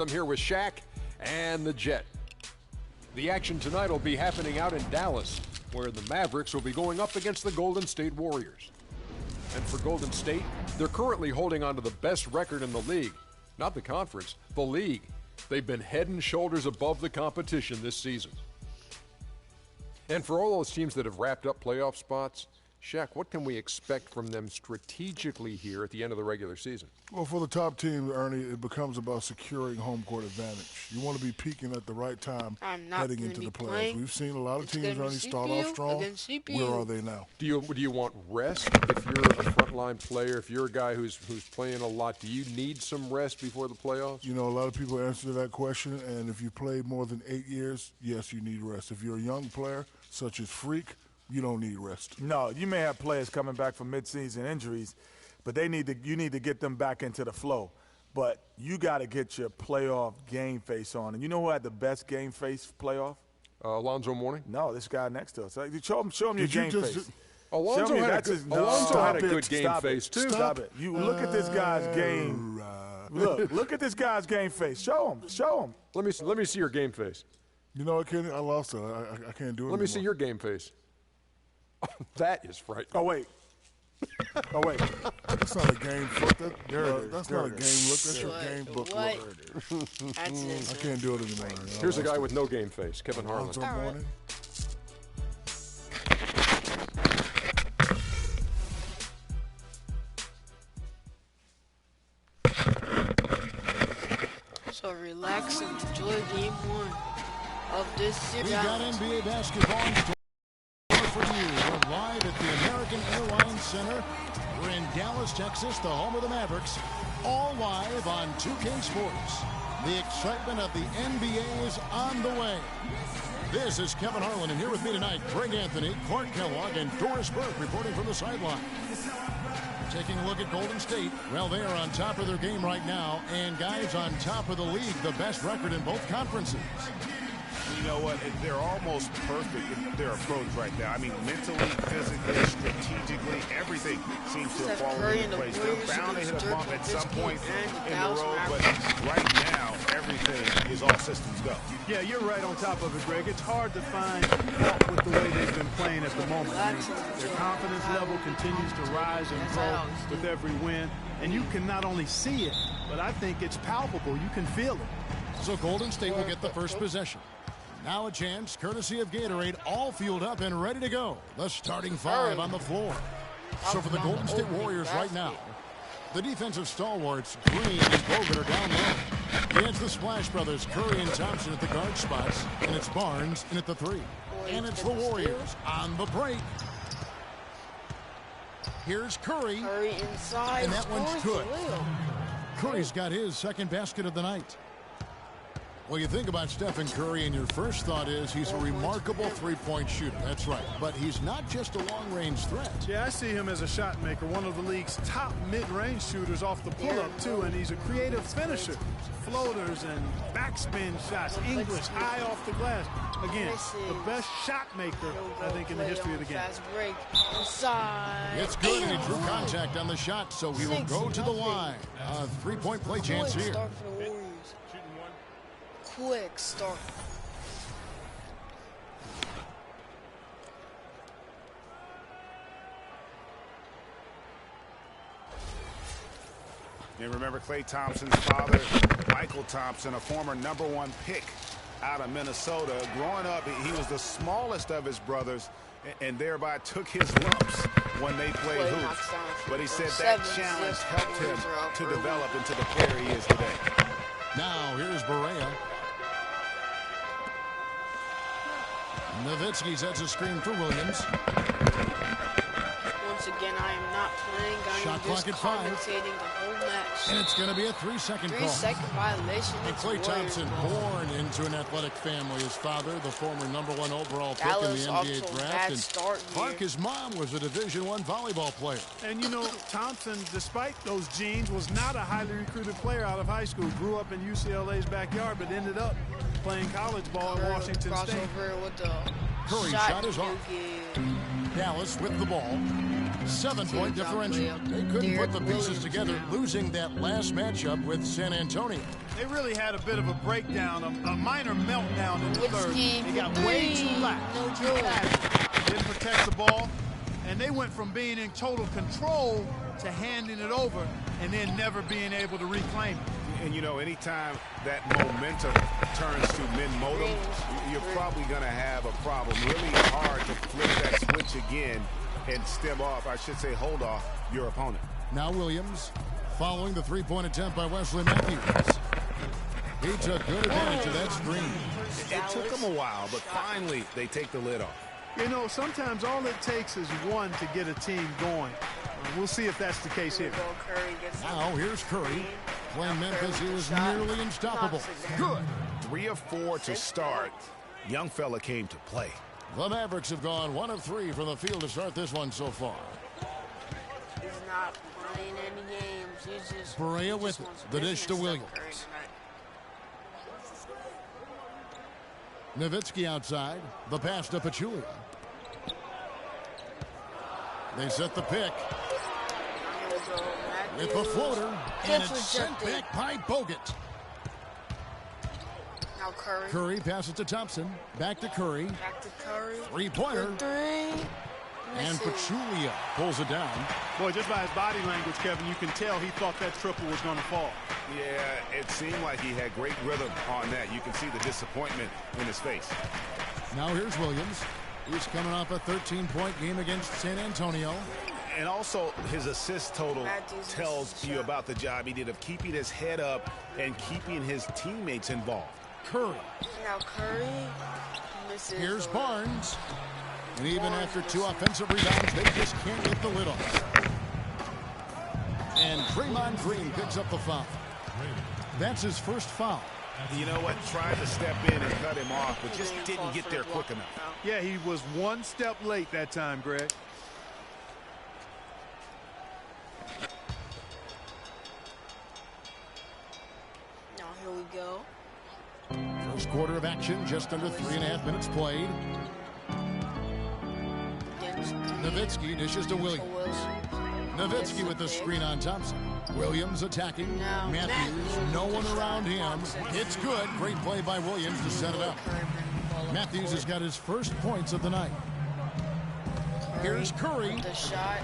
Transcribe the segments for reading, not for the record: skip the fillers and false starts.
I'm here with Shaq and the Jet. The action tonight will be happening out in Dallas, where the Mavericks will be going up against the Golden State Warriors. And for Golden State, they're currently holding on to the best record in the league. Not the conference, the league. They've been head and shoulders above the competition this season. And for all those teams that have wrapped up playoff spots, Shaq, what can we expect from them strategically here at the end of the regular season? Well, for the top team, Ernie, it becomes about securing home court advantage. You want to be peaking at the right time heading into the playoffs. We've seen a lot of teams, Ernie, start off strong. Where are they now? Do you want rest if you're a frontline player, if you're a guy who's playing a lot? Do you need some rest before the playoffs? You know, a lot of people answer that question, and if you played more than 8 years, yes, you need rest. If you're a young player, such as Freak, you don't need rest. No, you may have players coming back from midseason injuries, but you need to get them back into the flow. But you got to get your playoff game face on. And you know who had the best game face playoff? Alonzo Mourning? No, this guy next to us. Show him your game face. Alonzo had a good game face, too. Stop it. You look at this guy's game. Look at this guy's game face. Show him. Let me see your game face. You know what, Kenny? I lost it. I can't do it Let me see your game face. That is frightening. Oh, wait. That's not a game look. That's not a game look. That's your game book look. That's it. I can't do it anymore. Here's a guy with no game face, Kevin Harlan. Alonzo Mourning. So relax and enjoy game one of this series. We got NBA basketball for you. We're live at the American Airlines Center. We're in Dallas, Texas, the home of the Mavericks. All live on 2K Sports. The excitement of the NBA is on the way. This is Kevin Harlan, and here with me tonight, Greg Anthony, Clark Kellogg, and Doris Burke reporting from the sideline. Taking a look at Golden State. Well, they are on top of their game right now, and guys on top of the league, the best record in both conferences. You know what? They're almost perfect in their approach right now. I mean, mentally, physically, strategically, everything seems to have fallen into place. They're bound to hit a bump at some point in the road, but right now, everything is all systems go. Yeah, you're right on top of it, Greg. It's hard to find fault with the way they've been playing at the moment. I mean, their confidence level continues to rise and grow with every win. And you can not only see it, but I think it's palpable. You can feel it. So Golden State will get the first possession. Now a chance, courtesy of Gatorade, all fueled up and ready to go. The starting five on the floor. So for the Golden State Warriors right now, the defensive stalwarts, Green and Bogut, are down low. Against the Splash Brothers, Curry and Thompson at the guard spots, and it's Barnes in at the three. And it's the Warriors on the break. Here's Curry. Curry inside. And that one's good. Curry's got his second basket of the night. Well, you think about Stephen Curry, and your first thought is he's a remarkable three-point shooter. That's right. But he's not just a long-range threat. Yeah, I see him as a shot maker, one of the league's top mid-range shooters off the pull-up, too, and he's a creative finisher. Floaters and backspin shots, English, high off the glass. Again, the best shot maker, I think, in the history of the game. Fast break inside. It's good, and he drew contact on the shot, so he will go to the line. A three-point play chance here. Quick start. And remember Klay Thompson's father, Michael Thompson, a former #1 pick out of Minnesota. Growing up, he was the smallest of his brothers and thereby took his lumps when they played hoops. But he said that challenge helped him to develop into the player he is today. Now here's Barea. Nowitzki sets a screen for Williams. Once again, I am not playing. Shot clock at 5. Commentating the whole match. And it's going to be a 3-second call. 3-second violation. And Klay Thompson, born into an athletic family. His father, the former #1 overall pick in the NBA draft. And Clark, his mom, was a Division I volleyball player. And, you know, Thompson, despite those genes, was not a highly recruited player out of high school. Grew up in UCLA's backyard, but ended up playing college ball at Washington State. With the Curry shot is off. Dallas with the ball. 7-point differential. They couldn't put the pieces together, losing that last matchup with San Antonio. They really had a bit of a breakdown, a minor meltdown in the third. They got way too lax. Didn't protect the ball, and they went from being in total control to handing it over and then never being able to reclaim it. And, you know, anytime that momentum turns to min-modem, you're probably going to have a problem. Really hard to flip that switch again and stem off, I should say hold off, your opponent. Now Williams following the three-point attempt by WARRIORSvMAVS. He took good advantage of that screen. It took them a while, but finally they take the lid off. You know, sometimes all it takes is one to get a team going. We'll see if that's the case here. Now here's Curry. Playing Memphis, he was nearly unstoppable. Good. 3 of 4 to start. Young fella came to play. The Mavericks have gone 1 of 3 from the field to start this one so far. He's not playing any games. He's just Barea with it. The dish to Williams. Nowitzki outside. The pass to Pachulia. They set the pick. With the floater. And it's sent back by Bogut. Now Curry. Curry passes to Thompson. Back to Curry. Back to Curry. Three-pointer. And Pachulia pulls it down. Boy, just by his body language, Kevin, you can tell he thought that triple was going to fall. Yeah, it seemed like he had great rhythm on that. You can see the disappointment in his face. Now here's Williams. He's coming off a 13-point game against San Antonio. And also his assist total tells you about the job he did of keeping his head up and keeping his teammates involved. Curry. Now Curry misses. Here's Barnes. And even after 2 offensive rebounds, they just can't get the lid off. And Draymond Green picks up the foul. That's his first foul. You know what? Tried to step in and cut him off, but just didn't get there quick enough. Yeah, he was 1 step late that time, Greg. Now here we go. First quarter of action, just under 3.5 minutes played. Nowitzki dishes to Williams. Nowitzki with the screen on Thompson. Williams attacking. Matthews, no one around him. It's good. Great play by Williams to set it up. Matthews has got his first points of the night. Here's Curry. The shot.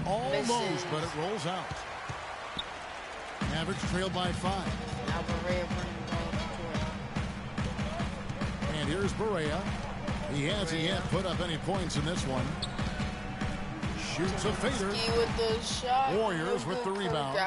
Almost, but it rolls out. Mavericks trailed by 5. Now Barea running the ball up the court. And here's Barea. He hasn't yet put up any points in this one. Shoots a fader. With the shot. Warriors with the rebound.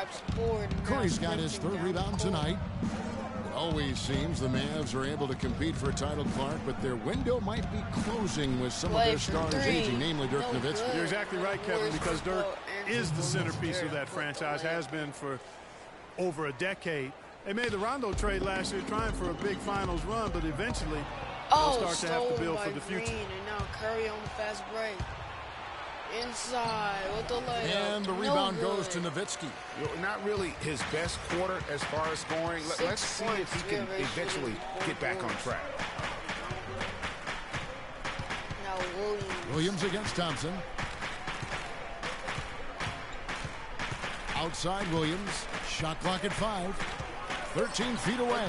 Curry's got his 3rd rebound tonight. It always seems the Mavs are able to compete for a title, Clark, but their window might be closing with some of their stars aging, namely Dirk Nowitzki. You're exactly right, Kevin, because Dirk is the centerpiece of that franchise, has been for over a decade. They made the Rondo trade last year trying for a big finals run, but eventually they'll start to have to build for the future. And now Curry on the fast break. Inside with the layup. And the rebound goes to Nowitzki. Not really his best quarter as far as scoring. Let's see if he can eventually get back on track. Now Williams against Thompson. Outside Williams. Shot clock at 5. 13 feet away.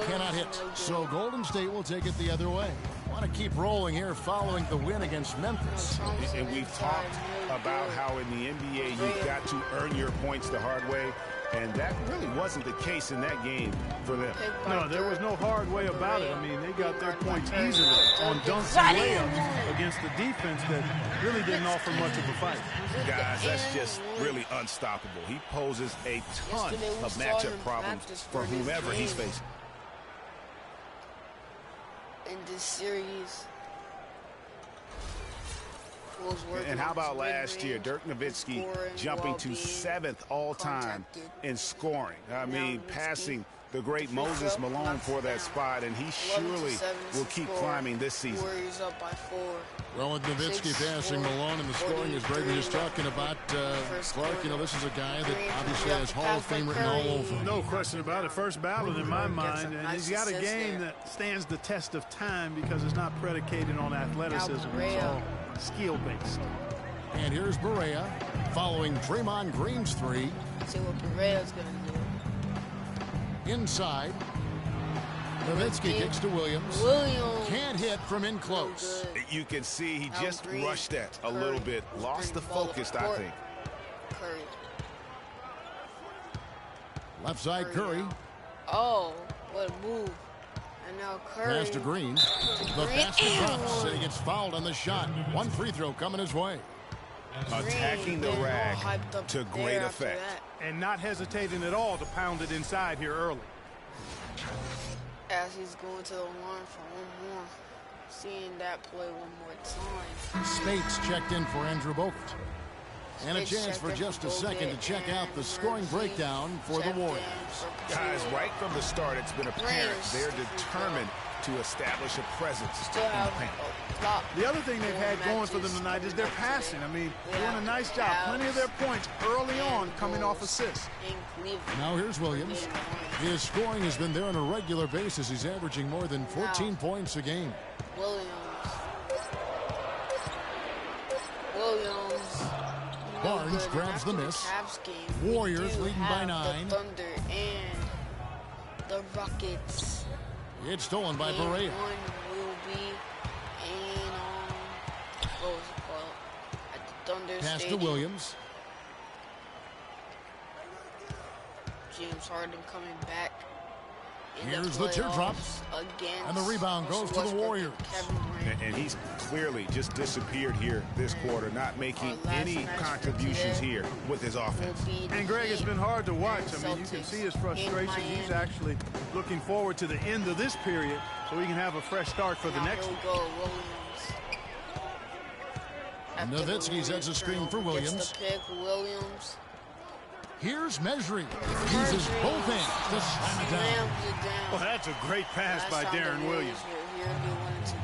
Cannot hit. So Golden State will take it the other way. Want to keep rolling here following the win against Memphis. And we've talked about how in the NBA you've got to earn your points the hard way, and that really wasn't the case in that game for them. No, there was no hard way about it. I mean, they got their points easily on dunks and layups against the defense that really didn't offer much of a fight. Guys, that's just really unstoppable. He poses a ton of matchup problems for whomever he's facing. In this series. And how about last year, Dirk Nowitzki jumping to 7th all-time in scoring. I mean, passing the great Moses Malone for that spot, and he surely will keep climbing this season. Warriors up by 4. Well, with Nowitzki passing Malone and the scoring, as Greg was just talking about, Clark, you know, this is a guy that obviously has Hall of Fame written all over him. No question about it. First ballot in my mind, and he's got a game that stands the test of time because it's not predicated on athleticism. It's all skill-based. And here's Barea following Draymond Green's three. See what Berea's going to do. Inside. Nowitzki kicks to Williams. Can't hit from in close. You can see he just rushed that a little bit. Lost the focus, I think. Curry. Left side Curry. Oh, what a move. And now Curry. Pass to Green. The basket drops, and he gets fouled on the shot. One free throw coming his way. Attacking the rack to great effect. And not hesitating at all to pound it inside here early. As he's going to the line for one more. Seeing that play one more time. Spates checked in for Andrew Bogut. And a chance for just a second to check out the scoring breakdown for the Warriors. Guys, right from the start, it's been apparent they're determined to establish a presence in the paint. The other thing they've had going for them tonight is their passing. I mean, doing a nice job. Plenty of their points early on coming off assists. Now here's Williams. His scoring has been there on a regular basis. He's averaging more than 14 points a game. Williams. Barnes grabs the miss. Warriors leading by 9. The Thunder and the Rockets. It's stolen by Barea. One will be in what was it called? At the Thunder Pass Stadium. to Williams. James Harden coming back. Here's the teardrop. And the rebound goes to the Warriors. And he's clearly just disappeared here this quarter, not making any contributions here with his offense. And Greg, it's been hard to watch. I mean, you can see his frustration. He's actually looking forward to the end of this period so he can have a fresh start for the next one. Nowitzki sets a screen for Williams. Williams. Here's Mesri. Uses both hands to slam it down. Well, that's a great pass by Darren Williams.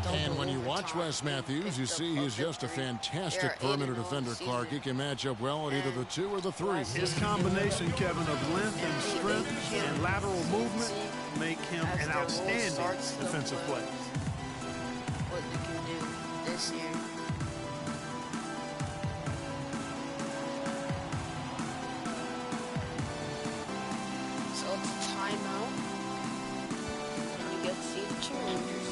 And when you watch Wes Matthews, you see he's just a fantastic perimeter defender, Clark. He can match up well at either the 2 or the 3. His combination, Kevin, of length and strength and lateral movement make him an outstanding defensive player. What you can do this year. So it's a timeout. And you get to see the cheerleaders.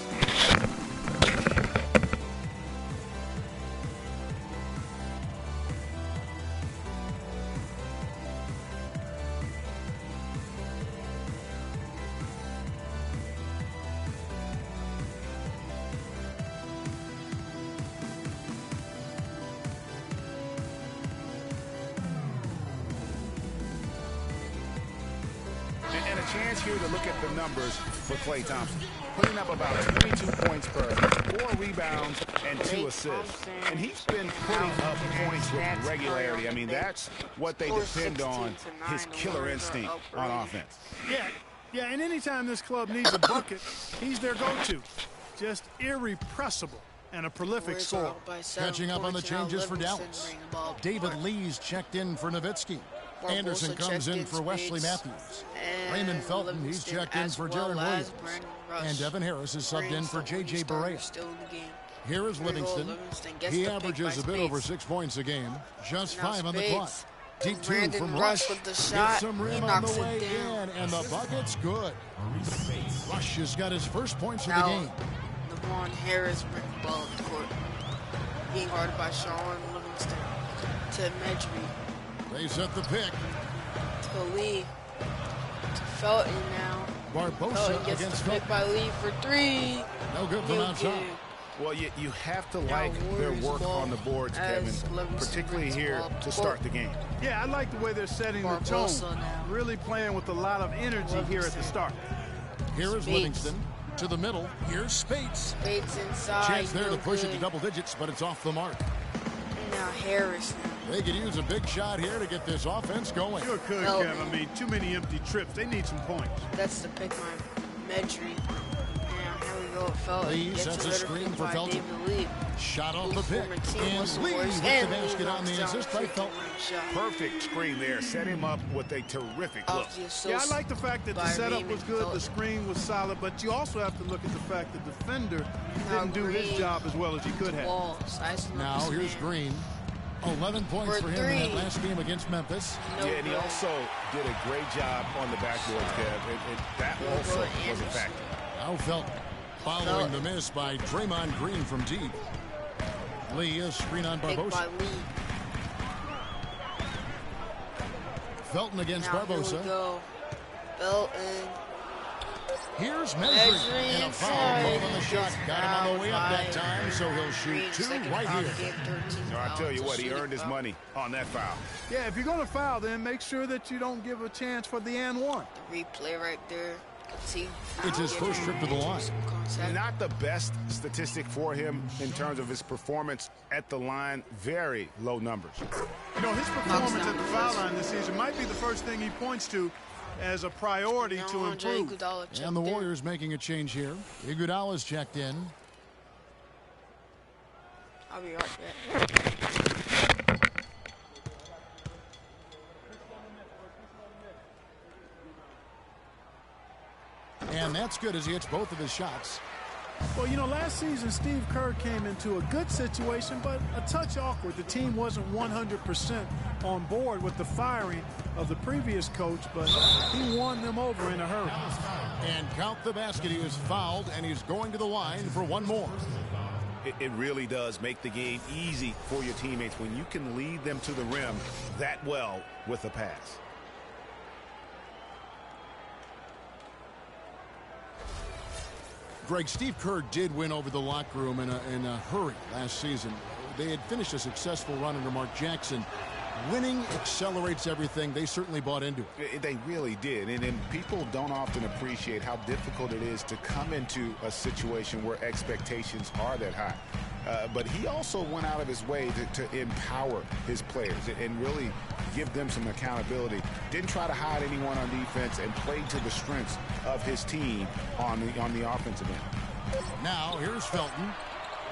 Chance here to look at the numbers for Klay Thompson. Putting up about 22 points per, 4 rebounds, and 2 assists. And he's been putting up points with regularity. I mean, that's what they depend on, his killer instinct on offense. Yeah, and anytime this club needs a bucket, he's their go-to. Just irrepressible and a prolific scorer. Catching up on the changes for Dallas. David Lee's checked in for Nowitzki. Anderson comes in for Wesley Matthews. Raymond Felton, he's checked in for Darren Williams. And Devin Harris is subbed in for J.J. Barea. Here is Livingston. He averages a bit over 6 points a game. Just 5 on the clock. Deep 2 from Rush. Gets some rim on the way in, and the bucket's good. Rush has got his first points of the game. LeBron Harris brings the ball up the court. Being guarded by Sean Livingston to Medri. They set the pick. To Lee. To Felton now. Barbosa gets against the pick by Lee for 3. No good from outside. Well, you have to like their work on the boards, Kevin, particularly here to start the game. Yeah, I like the way they're setting the tone. Really playing with a lot of energy here at the start. Here is Livingston. To the middle. Here's Spates. Spates inside. Chance there to push it to double digits, but it's off the mark. Now Harris. They could use a big shot here to get this offense going. Sure could, Kev. I mean, too many empty trips. They need some points. That's the pick by Medri. Now here we go. Felton. Lee sets a screen for Felton. Shot off the pick. And Lee with the basket on the assist by Felton. Perfect screen there. Set him up with a terrific look. Yeah, I like the fact that the setup was good, the screen was solid, but you also have to look at the fact that the defender didn't do his job as well as he could have. Now here's Green. 11 points for him in that last game against Memphis. Yeah, and he also did a great job on the backboard, Kev. That also was a factor. Now Felton following the miss by Draymond Green from deep. Lee, a screen on Barbosa. Felton against Barbosa. Felton. Here's Mesri, and a foul called on the shot. Got him on the way up that time, so he'll shoot two right here. No, I tell you what, he earned his money on that foul. Yeah, if you're going to foul, then make sure that you don't give a chance for the and one. The replay right there. See, it's his first trip to the line. Not the best statistic for him in terms of his performance at the line. Very low numbers. You know, his performance at the foul line this season might be the first thing he points to as a priority to improve. And the Warriors making a change here. Iguodala's checked in. I'll be right back. And that's good as he hits both of his shots. Well, you know, last season Steve Kerr came into a good situation, but a touch awkward. The team wasn't 100% on board with the firing of the previous coach, but he won them over in a hurry. And count the basket. He was fouled, and he's going to the line for one more. It really does make the game easy for your teammates when you can lead them to the rim that well with a pass. Greg, Steve Kerr did win over the locker room in a hurry last season. They had finished a successful run under Mark Jackson. Winning accelerates everything. They certainly bought into it. They really did. And people don't often appreciate how difficult it is to come into a situation where expectations are that high. But he also went out of his way to empower his players and really give them some accountability. Didn't try to hide anyone on defense and played to the strengths of his team on the offensive end. Now here's Felton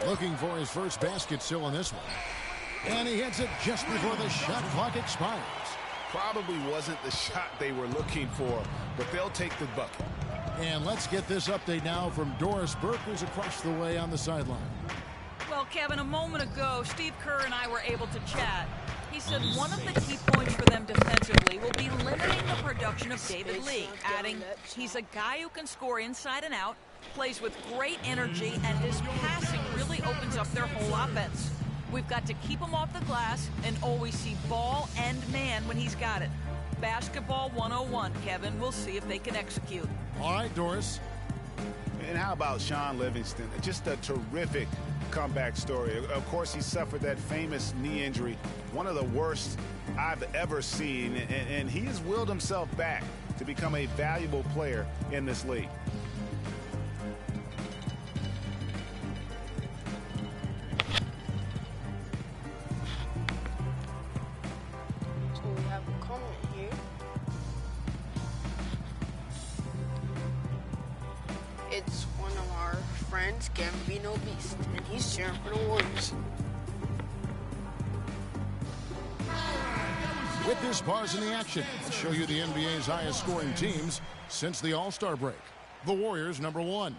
looking for his first basket still in this one. And he hits it just before the shot clock expires. Probably wasn't the shot they were looking for, but they'll take the bucket. And let's get this update now from Doris Burke, who's across the way on the sideline. Well, Kevin, a moment ago, Steve Kerr and I were able to chat. He said one of the key points for them defensively will be limiting the production of David Lee, adding he's a guy who can score inside and out, plays with great energy, and his passing really opens up their whole offense. We've got to keep him off the glass and always see ball and man when he's got it. Basketball 101, Kevin. We'll see if they can execute. All right, Doris. And how about Sean Livingston? Just a terrific comeback story. Of course, he suffered that famous knee injury, one of the worst I've ever seen, and he has willed himself back to become a valuable player in this league. So we have a comment here. It's one of our friends, Gambino Beast, and he's cheering for the Warriors. With this pause in the action, we'll show you the NBA's highest scoring teams since the All-Star break. The Warriors, number 1.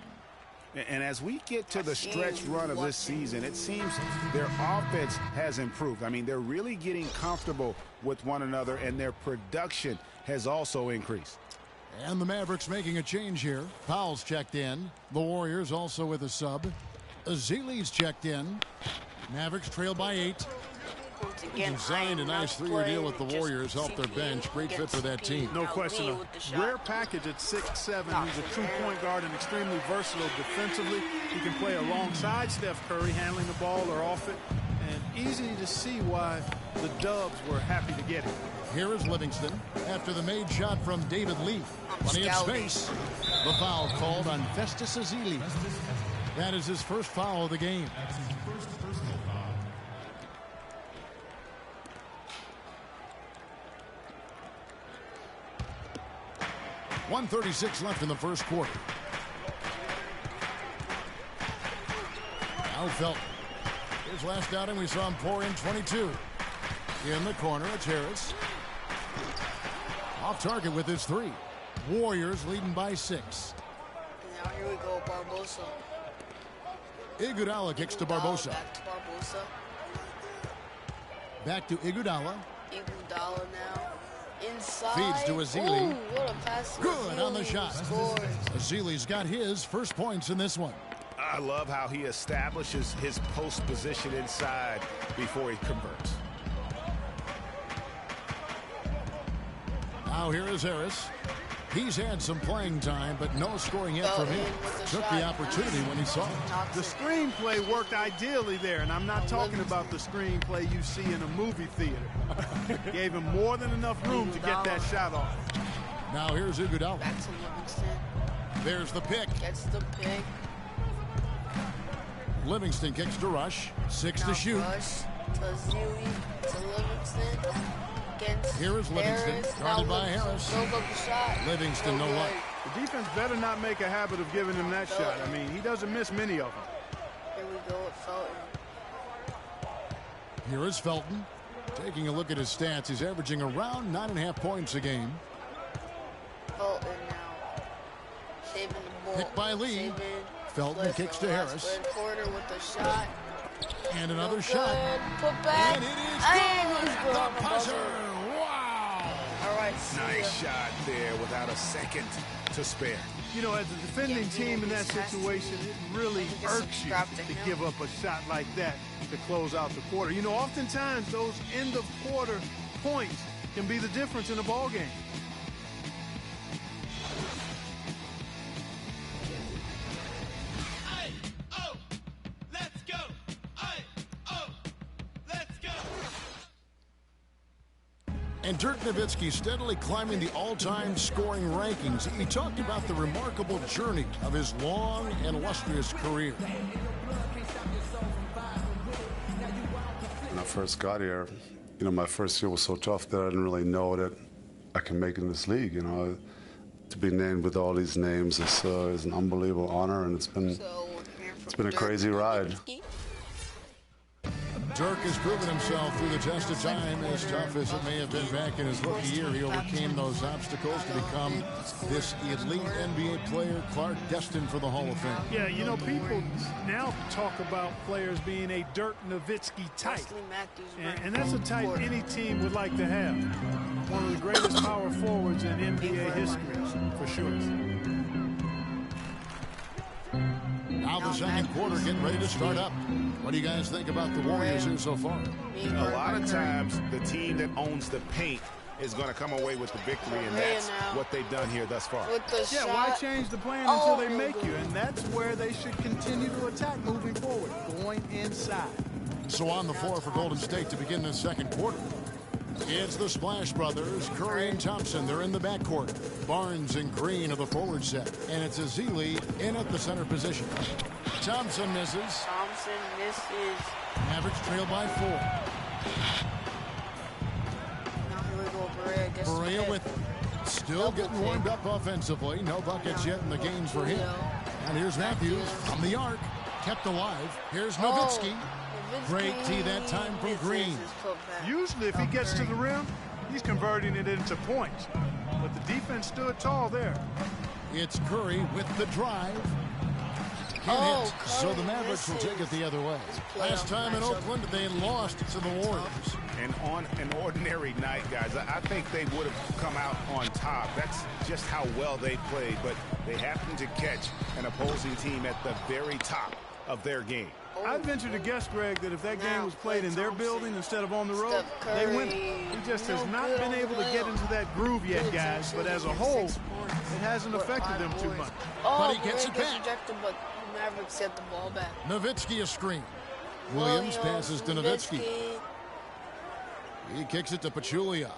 And as we get to the stretch run of this season, it seems their offense has improved. I mean, they're really getting comfortable with one another, and their production has also increased. And the Mavericks making a change here. Powell's checked in. The Warriors also with a sub. Azili's checked in. Mavericks trail by 8. Again, signed a nice 3-year deal with the Warriors, helped their bench. Great fit for that team. No question. A rare package at 6'7". He's a true point guard and extremely versatile defensively. He can play alongside Steph Curry, handling the ball or off it. And easy to see why the Dubs were happy to get him. Here is Livingston after the made shot from David Lee. Plenty of space. The foul called on Festus Ezeli. That is his first foul of the game. 1:36 left in the first quarter. Now Felton. His last outing, we saw him pour in 22. In the corner, it's Harris. Off target with his 3. Warriors leading by 6. Now here we go, Barbosa. Iguodala kicks to Barbosa. Back to Barbosa. Back to Iguodala. Iguodala now. Inside. Feeds to Ezeli. Ooh, what a pass. Good on the shot. Ezeli's got his first points in this one. I love how he establishes his post position inside before he converts. Now here is Harris. He's had some playing time, but no scoring yet from him. Took the opportunity when he saw it. The screenplay worked ideally there, and I'm not talking about the screenplay you see in a movie theater. Gave him more than enough room to get that shot off. Now here's Iguodala. Back to Livingston. There's the pick. Gets the pick. Livingston kicks to Rush. 6 to shoot. Rush to Ezeli to Livingston. Here is Livingston, guarded by Harris. Livingston, no luck. The defense better not make a habit of giving him that shot. I mean, he doesn't miss many of them. Here we go with Felton. Here is Felton. Taking a look at his stats, he's averaging around 9.5 points a game. Felton now. Saving the ball. Pick by Lee. Felton kicks to Harris. Quarter with the shot. And another shot. Put back. And it is good. The buzzer. Wow. All right. Nice shot there without a second to spare. You know, as a defending team in that situation, it really irks you to give up a shot like that to close out the quarter. You know, oftentimes those end of quarter points can be the difference in a ball game. And Dirk Nowitzki steadily climbing the all-time scoring rankings. He talked about the remarkable journey of his long and illustrious career. When I first got here, you know, my first year was so tough that I didn't really know that I can make it in this league. You know, to be named with all these names is an unbelievable honor, and it's been a crazy ride. Dirk has proven himself through the test of time. As tough as it may have been back in his rookie year, he overcame those obstacles to become this elite NBA player, Clark, destined for the Hall of Fame. Yeah, you know, people now talk about players being a Dirk Nowitzki type. And that's a type any team would like to have. One of the greatest power forwards in NBA history, for sure. Now the second quarter getting ready to start up. What do you guys think about the Warriors here so far? A lot of times, the team that owns the paint is going to come away with the victory, and that's what they've done here thus far. Yeah, why change the plan until they make you? And that's where they should continue to attack moving forward, going inside. So on the floor for Golden State to begin the second quarter. It's the Splash Brothers, Curry and Thompson. They're in the backcourt. Barnes and Green are the forward set. And it's Ezeli in at the center position. Thompson misses. Thompson misses. Mavericks trail by 4. Now here we go, Berea. Berea with it. Still getting warmed up offensively. No buckets yet in the games for him. And here's Matthews from the arc. Kept alive. Here's Nowitzki. Great tee that time from Green. Usually if he gets to the rim, he's converting it into points. But the defense stood tall there. It's Curry with the drive. Hit. So the Mavericks will take it the other way. Last time in Oakland, they lost to the Warriors. And on an ordinary night, guys, I think they would have come out on top. That's just how well they played. But they happened to catch an opposing team at the very top of their game. I'd venture to guess, Greg, that if that game was played in their building instead of on the road, they win. He just has not been able to get into that groove yet, guys. But as a whole, it hasn't affected them too much. But he gets it back. But the Mavericks get the ball back. Nowitzki a screen. Williams passes to Nowitzki. He kicks it to Pachulia.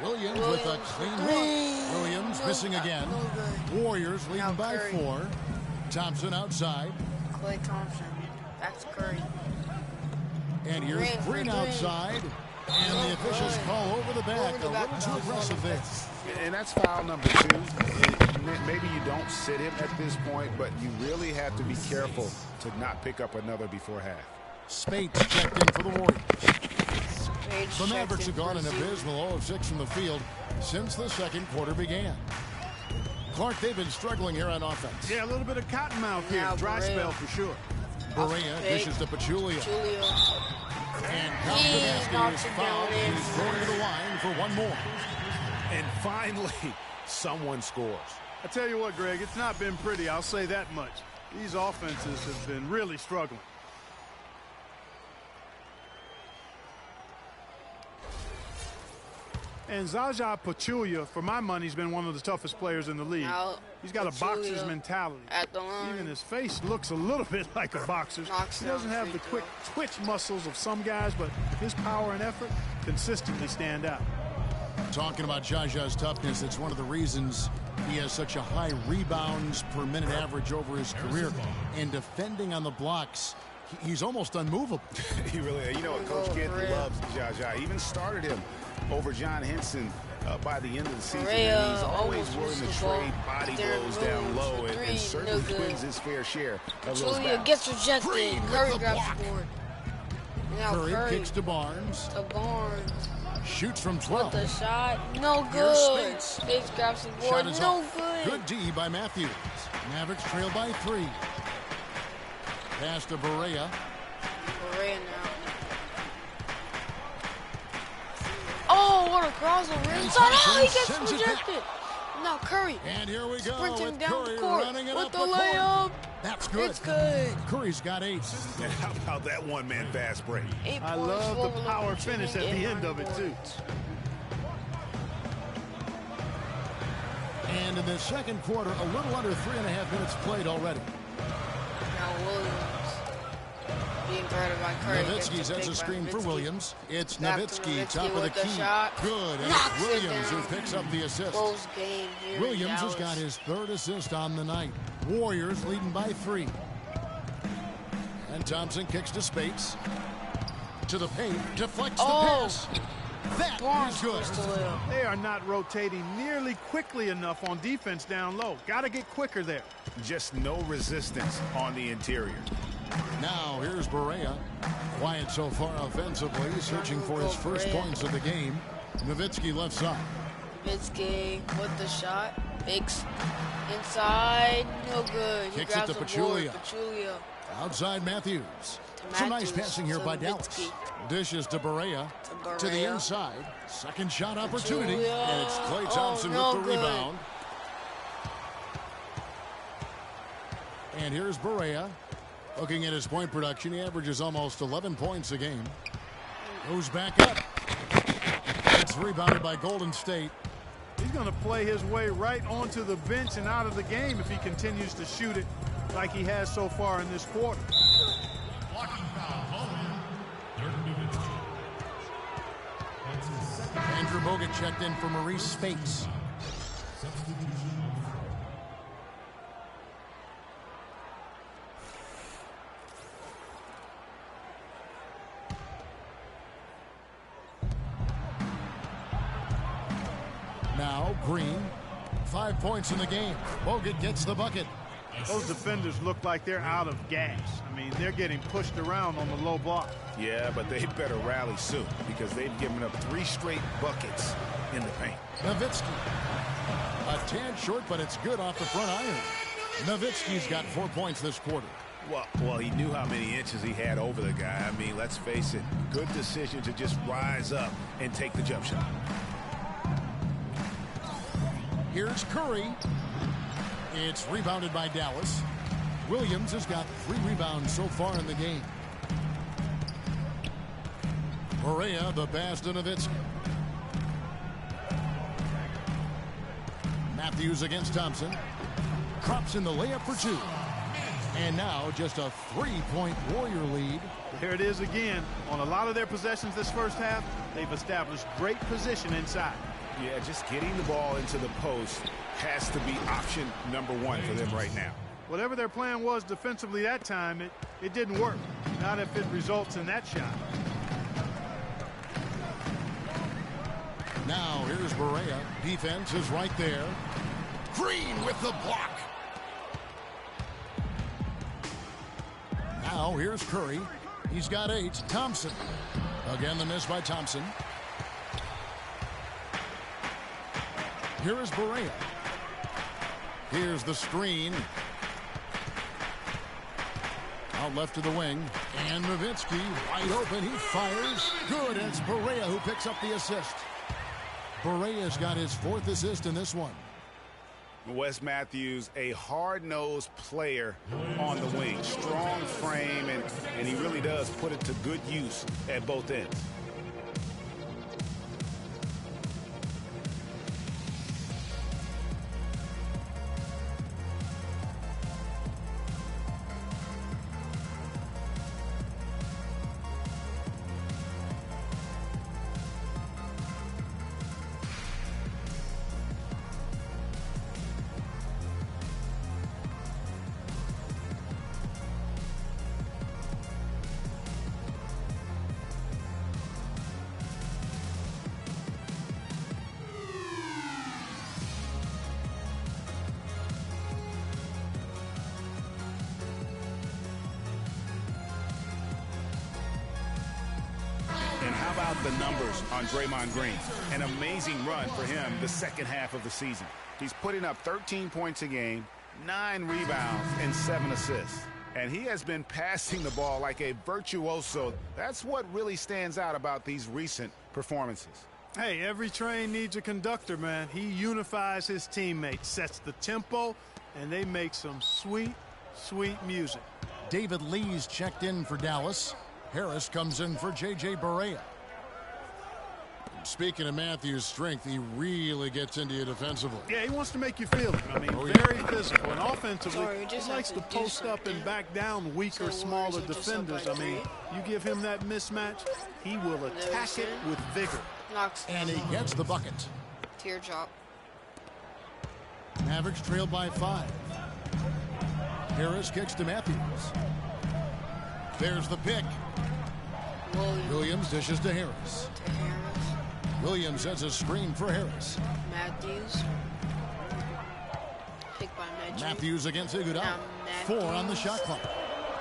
Williams with a clean look. Williams missing again. Warriors leading by 4. Thompson outside. Klay Thompson. That's Curry. And here's Green outside. And the officials call over the back. A little too aggressive there. And that's foul number 2. Maybe you don't sit him at this point, but you really have to be careful to not pick up another before half. Spates checked in for the Warriors. The Mavericks have gone an abysmal 0 of 6 from the field since the second quarter began. Clark, they've been struggling here on offense. Yeah, a little bit of cottonmouth here. Dry spell for sure. Berea dishes to Pachulia. And Kowalski is fouled. He's going to the line for one more. And finally, someone scores. I tell you what, Greg, it's not been pretty. I'll say that much. These offenses have been really struggling. And Zaza Pachulia, for my money, has been one of the toughest players in the league. He's got a boxer's mentality. At the line. Even his face looks a little bit like a boxer's. He doesn't have the quick twitch muscles of some guys, but his power and effort consistently stand out. Talking about Jaja's toughness, it's one of the reasons he has such a high rebounds per minute average over his career. And defending on the blocks, he's almost unmovable. He really, you know what, Coach Kidd loves Jaja. He even started him over John Henson by the end of the season. And he's always willing to trade body blows down low and certainly wins his fair share of those battles. Gets rejected. Curry grabs the board. Now Curry kicks to Barnes. To Barnes. Shoots from 12. With the shot. No good. Space grabs the board. No good. Good D by Matthews. Mavericks trail by 3. Pass to Berea. Berea now. Oh, what a crossover inside. Oh, he gets rejected. Now Curry. And here we go. Sprinting with down Curry the court running it with up the the layup. court. That's good. It's good. Curry's got 8. And how about that one-man fast break? I love the power finish at the end of it, too. And in the second quarter, a little under 3.5 minutes played already. Now Williams being guarded by Curry. Nowitzki sets a screen for Williams. It's Nowitzki, top of the key. Good. And Knocks it's Williams who picks up the assist. Close game here. Williams has got his 3rd assist on the night. Warriors leading by 3. And Thompson kicks to Spates. To the paint. Deflects the pass. That is good. They are not rotating nearly quickly enough on defense down low. Got to get quicker there. Just no resistance on the interior. Now here's Berea. Quiet so far offensively, searching for his first points of the game. Nowitzki left side. Nowitzki with the shot. Fakes inside. No good. Kicks it to Pachulia. Outside Matthews. Some nice passing here by Dallas. Dishes to Berea. To the inside. Second shot opportunity. And it's Klay Thompson with the rebound. And here's Berea. Looking at his point production, he averages almost 11 points a game. Goes back up. It's rebounded by Golden State. He's going to play his way right onto the bench and out of the game if he continues to shoot it like he has so far in this quarter. Andrew Bogut checked in for Maurice Spates. Now Green, 5 points in the game. Bogut gets the bucket. Those defenders look like they're out of gas. I mean, they're getting pushed around on the low block. Yeah, but they better rally soon because they've given up 3 straight buckets in the paint. Nowitzki. A tad short, but it's good off the front iron. Nowitzki's got 4 points this quarter. Well, he knew how many inches he had over the guy. I mean, let's face it, good decision to just rise up and take the jump shot. Here's Curry. It's rebounded by Dallas. Williams has got 3 rebounds so far in the game. Berea, the pass to Nowitzki. Matthews against Thompson. Drops in the layup for 2. And now just a 3-point Warrior lead. There it is again. On a lot of their possessions this first half, they've established great position inside. Yeah, just getting the ball into the post has to be option number 1 for them right now. Whatever their plan was defensively that time, it didn't work. Not if it results in that shot. Now here's Berea. Defense is right there. Green with the block. Now here's Curry. He's got 8. Thompson. Again the miss by Thompson. Here is Berea. Here's the screen. Out left to the wing. And Nowitzki wide open. He fires. Good. And it's Barea who picks up the assist. Barea's got his 4th assist in this one. Wes Matthews, a hard-nosed player on the wing. Strong frame, and he really does put it to good use at both ends. And how about the numbers on Draymond Green? An amazing run for him the second half of the season. He's putting up 13 points a game, 9 rebounds, and 7 assists. And he has been passing the ball like a virtuoso. That's what really stands out about these recent performances. Hey, every train needs a conductor, man. He unifies his teammates, sets the tempo, and they make some sweet, sweet music. David Lee's checked in for Dallas. Harris comes in for J.J. Barea. Speaking of Matthews' strength, he really gets into you defensively. Yeah, he wants to make you feel it. I mean, very physical. And offensively, he likes to post up and back down weaker, smaller defenders. I mean, you give him that mismatch, he will attack it with vigor. And he gets the bucket. Teardrop. Mavericks trailed by 5. Harris kicks to Matthews. There's the pick. Williams dishes to Harris. Williams sets a screen for Harris. Matthews. Pick by Magic. Matthews against Iguodala. 4 on the shot clock.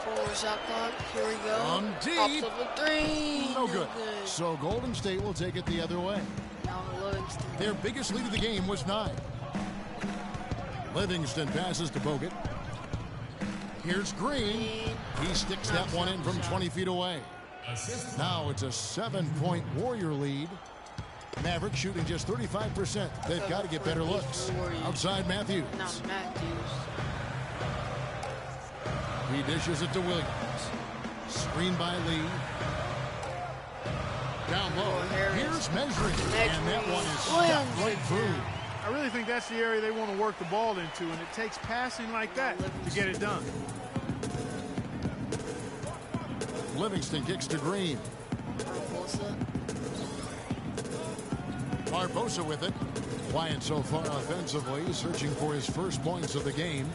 4 shot clock. Here we go. From deep. Pops up a 3. No good. So Golden State will take it the other way. Now Livingston. Their biggest lead of the game was 9. Livingston passes to Bogut. Here's Green. He sticks that one in from 20 feet away. Now it's a 7-point Warrior lead. Mavericks shooting just 35%. They've got to get better looks. Outside Matthews. Now Matthews. He dishes it to Williams. Screen by Lee. Down low. Here's measuring. And that one is stuck right through. I really think that's the area they want to work the ball into, and it takes passing like that to get it done. Livingston kicks to Green. Barbosa with it. Quiet so far offensively, searching for his first points of the game.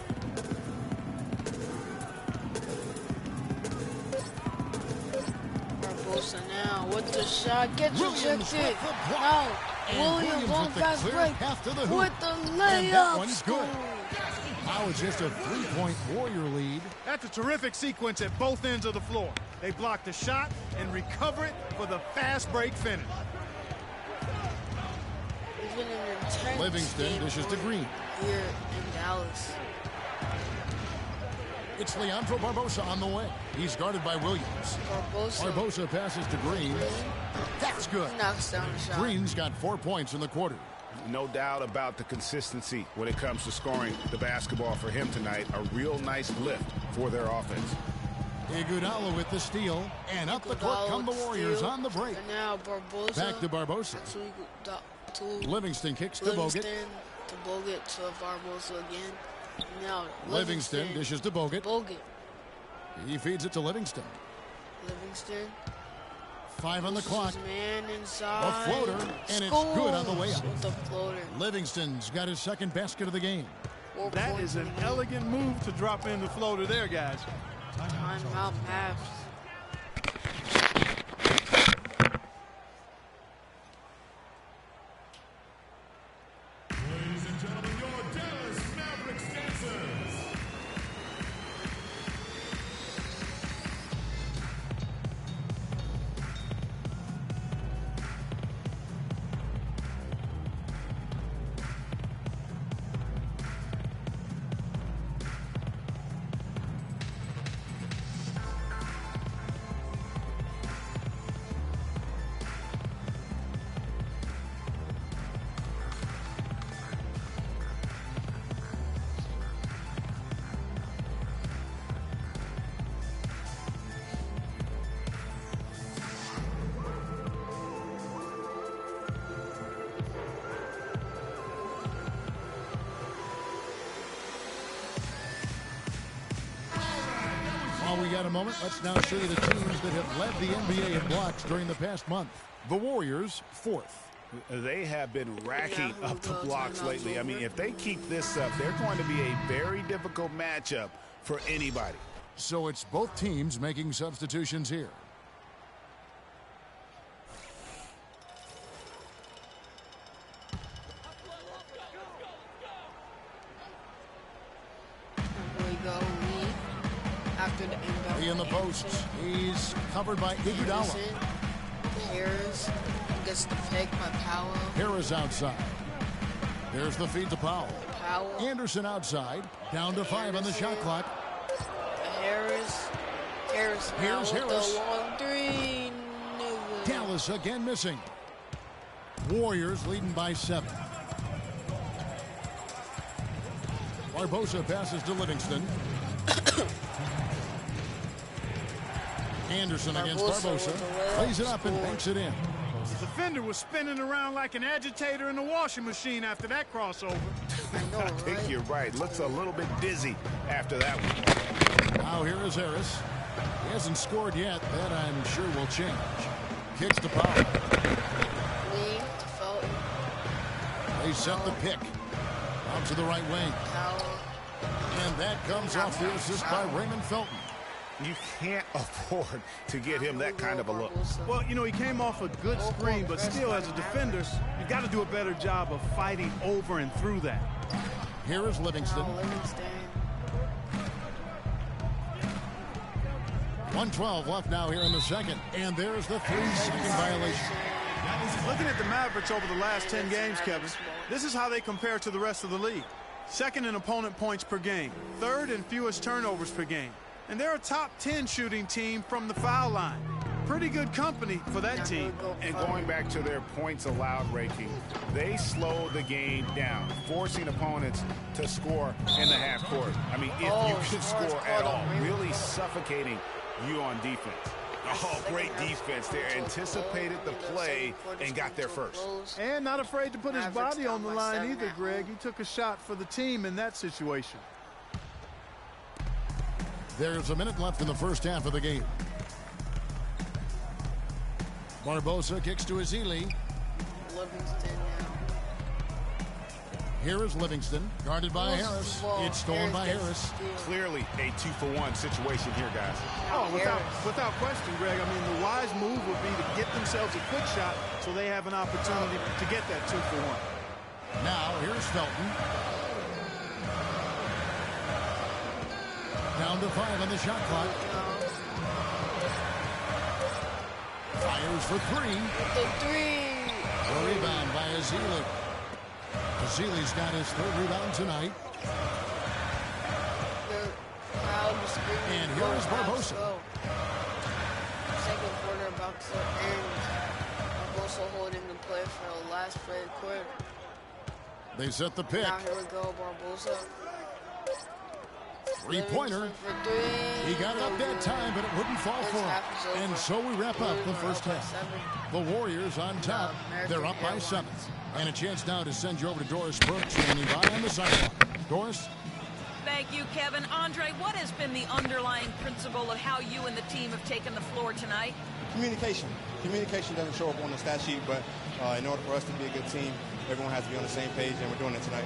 Barbosa now with the shot. Gets rejected. Now Williams on fast break with the layup. And that one's good. Now it's just a 3-point Warrior lead. That's a terrific sequence at both ends of the floor. They block the shot and recover it for the fast break finish. Livingston dishes to Green. Here in Dallas. It's Leandro Barbosa on the way. He's guarded by Williams. Barbosa passes to Green. That's good. He knocks down the shot. Green's got 4 points in the quarter. No doubt about the consistency when it comes to scoring the basketball for him tonight. A real nice lift for their offense. Iguodala with the steal, and up the court come the Warriors on the break. And now Barbosa. Back to Barbosa. Livingston kicks to Bogut. To Bogut to Barbosa again. Now Livingston dishes to Bogut. He feeds it to Livingston. 5 on the clock. Man inside. A floater, and it's good on the way up. With the floater. Livingston's got his second basket of the game. That is an elegant move to drop in the floater there, guys. Timeout Mavs. Ladies and gentlemen, your Dallas Mavericks dancers. While we got a moment, let's now show you the teams that have led the NBA in blocks during the past month. The Warriors, 4th. They have been racking up the blocks lately. I mean, if they keep this up, they're going to be a very difficult matchup for anybody. So it's both teams making substitutions here. After the inbound. He in the post. He's covered by Iguodala. Harris gets the pick by Powell. Harris outside. There's the feed to Powell. Anderson outside. Down to 5 on the shot clock. Harris. Here's Harris. The long three. Dallas again missing. Warriors leading by 7. Barbosa passes to Livingston. Anderson against Barbosa. Plays it up and banks it in. The defender was spinning around like an agitator in a washing machine after that crossover. I think you're right. Looks a little bit dizzy after that one. Now here is Harris. He hasn't scored yet. That I'm sure will change. Kicks to Powell. They set the pick. Out to the right wing. And that comes off the assist by Raymond Felton. You can't afford to get him that kind of a look. Well, you know, he came off a good screen, but still, as a defender, you've got to do a better job of fighting over and through that. Here is Livingston. 1:12 left now here in the second. And there's the 3-second violation. Looking at the Mavericks over the last 10 games, Kevin, this is how they compare to the rest of the league. 2nd in opponent points per game. 3rd in fewest turnovers per game. And they're a top 10 shooting team from the foul line. Pretty good company for that team. And going back to their points allowed ranking, they slowed the game down, forcing opponents to score in the half court. I mean, if you can score at all, really suffocating you on defense. Oh, great defense there. Anticipated the play and got there first. And not afraid to put his body on the line either, Greg. He took a shot for the team in that situation. There's a minute left in the first half of the game. Barbosa kicks to Ezeli. Livingston now. Here is Livingston, guarded by Harris. It's stolen by Harris. Clearly a 2-for-1 situation here, guys. Oh, without question, Greg. I mean, the wise move would be to get themselves a quick shot so they have an opportunity to get that 2-for-1. Now, here's Felton. Down to 5 on the shot clock. Fires for 3. The 3. A rebound by Ezeli. Ezeli's got his 3rd rebound tonight. And here is Barbosa. Second quarter about to end. Barbosa holding the play for the last play of the quarter. They set the pick. Now here we go, Barbosa. 3-pointer. He got it up that time, but it wouldn't fall for him. And so we wrap up the first half. The Warriors on top. They're up by 7. And a chance now to send you over to Doris Burke, standing by on the sideline. Doris? Thank you, Kevin. Andre, what has been the underlying principle of how you and the team have taken the floor tonight? Communication. Communication doesn't show up on the stat sheet, but in order for us to be a good team, everyone has to be on the same page, and we're doing it tonight.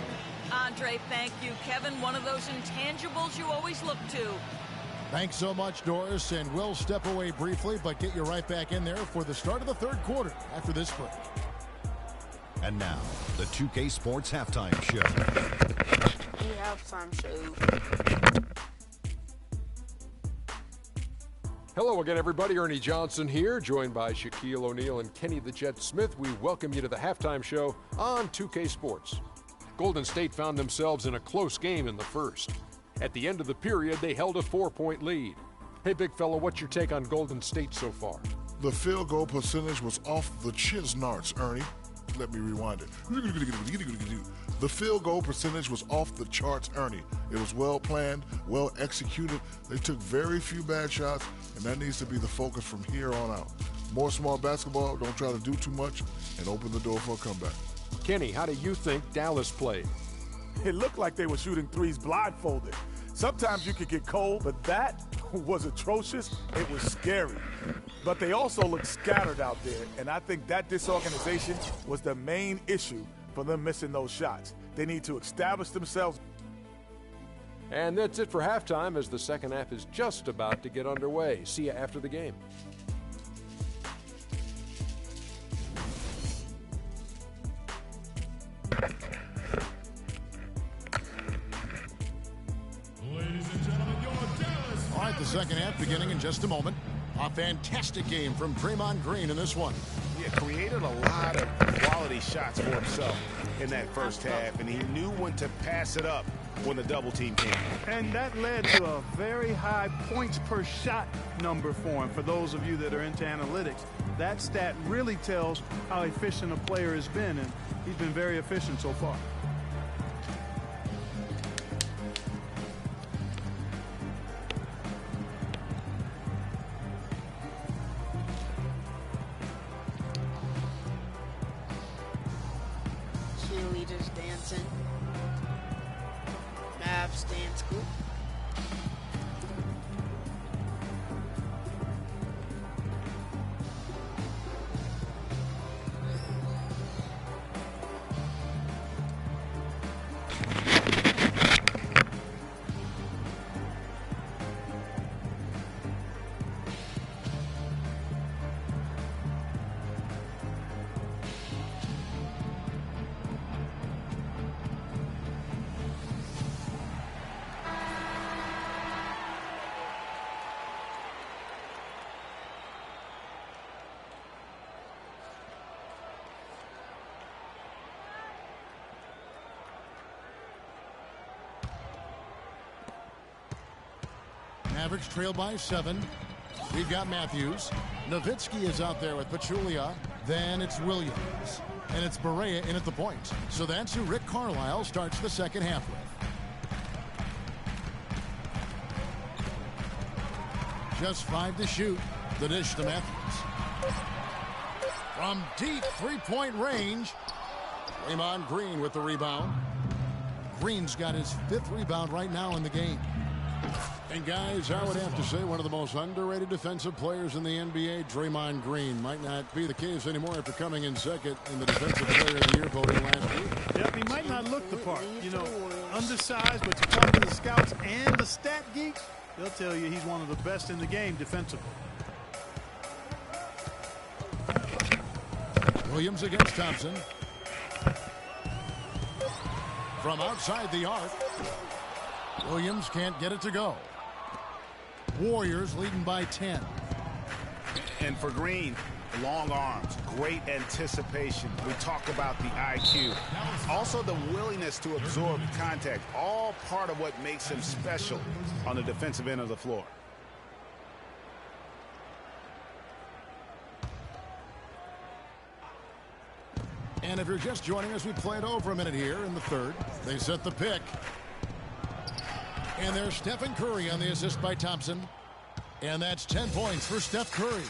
Andre, thank you. Kevin, one of those intangibles you always look to. Thanks so much, Doris, and we'll step away briefly, but get you right back in there for the start of the 3rd quarter after this break. And now, the 2K Sports Halftime Show. The halftime show. Hello again, everybody. Ernie Johnson here, joined by Shaquille O'Neal and Kenny the Jet Smith. We welcome you to the halftime show on 2K Sports. Golden State found themselves in a close game in the first. At the end of the period, they held a 4-point lead. Hey, big fella, what's your take on Golden State so far? The field goal percentage was off the Chisnarts, Ernie. Let me rewind it. The field goal percentage was off the charts, Ernie. It was well planned, well executed. They took very few bad shots, and that needs to be the focus from here on out. More smart basketball, don't try to do too much, and open the door for a comeback. Kenny, how do you think Dallas played? It looked like they were shooting threes blindfolded. Sometimes you could get cold, but that was atrocious. It was scary. But they also looked scattered out there, and I think that disorganization was the main issue for them missing those shots. They need to establish themselves. And that's it for halftime as the second half is just about to get underway. See you after the game. Ladies and gentlemen, your Dallas. All right, the second half beginning in just a moment. A fantastic game from Draymond Green in this one. Yeah, created a lot of quality shots for himself in that first half, and he knew when to pass it up when the double team came. And that led to a very high points per shot number for him. For those of you that are into analytics, that stat really tells how efficient a player has been, and he's been very efficient so far. Cheerleaders dancing. Mavs dance group. Mavericks trail by 7. We've got Matthews. Nowitzki is out there with Pachulia. Then it's Williams. And it's Barea in at the point. So that's who Rick Carlisle starts the second half with. Just 5 to shoot. The dish to Matthews. From deep three-point range. Draymond Green with the rebound. Green's got his 5th rebound right now in the game. And guys, I would have to say one of the most underrated defensive players in the NBA, Draymond Green. Might not be the case anymore after coming in second in the Defensive Player of the Year voting last week. Yep, he might not look the part. You know, undersized, but you talk to the scouts and the stat geeks, they'll tell you he's one of the best in the game defensively. Williams against Thompson. From outside the arc. Williams can't get it to go. Warriors leading by 10. And for Green, long arms, great anticipation. We talk about the IQ. Also the willingness to absorb contact. All part of what makes him special on the defensive end of the floor. And if you're just joining us, we played over a minute here in the third. They set the pick. And there's Stephen Curry on the assist by Thompson. And that's 10 points for Steph Curry.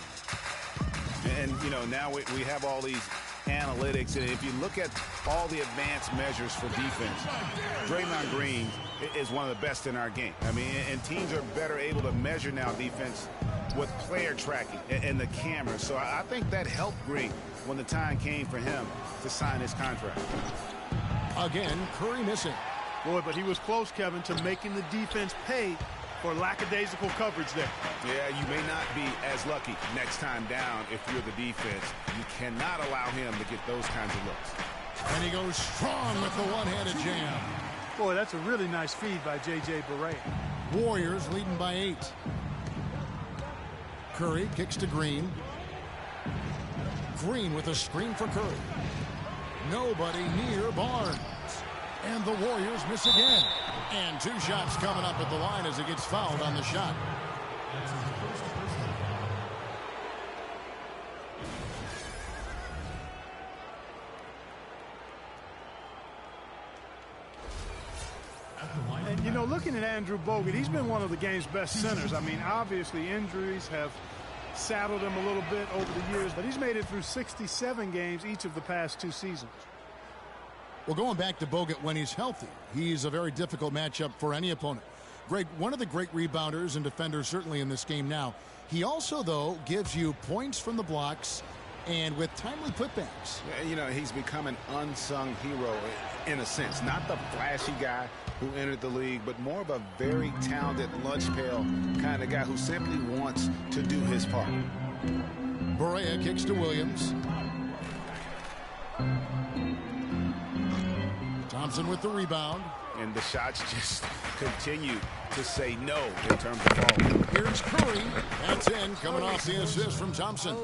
And, you know, now we have all these analytics. And if you look at all the advanced measures for defense, Draymond Green is one of the best in our game. I mean, and teams are better able to measure now defense with player tracking and the camera. So I think that helped Green when the time came for him to sign his contract. Again, Curry missing. Boy, but he was close, Kevin, to making the defense pay for lackadaisical coverage there. Yeah, you may not be as lucky next time down if you're the defense. You cannot allow him to get those kinds of looks. And he goes strong with the one-handed jam. Boy, that's a really nice feed by J.J. Barea. Warriors leading by 8. Curry kicks to Green. Green with a screen for Curry. Nobody near Barnes. And the Warriors miss again. And 2 shots coming up at the line as he gets fouled on the shot. And, you know, looking at Andrew Bogut, he's been one of the game's best centers. I mean, obviously injuries have saddled him a little bit over the years, but he's made it through 67 games each of the past 2 seasons. Well, going back to Bogut when he's healthy, he's a very difficult matchup for any opponent. Greg, one of the great rebounders and defenders certainly in this game now. He also, though, gives you points from the blocks and with timely putbacks. You know, he's become an unsung hero in a sense. Not the flashy guy who entered the league, but more of a very talented lunch pail kind of guy who simply wants to do his part. Barea kicks to Williams. Thompson with the rebound. And the shots just continue to say no in terms of falling. Here's Curry. That's in, coming off the assist from Thompson.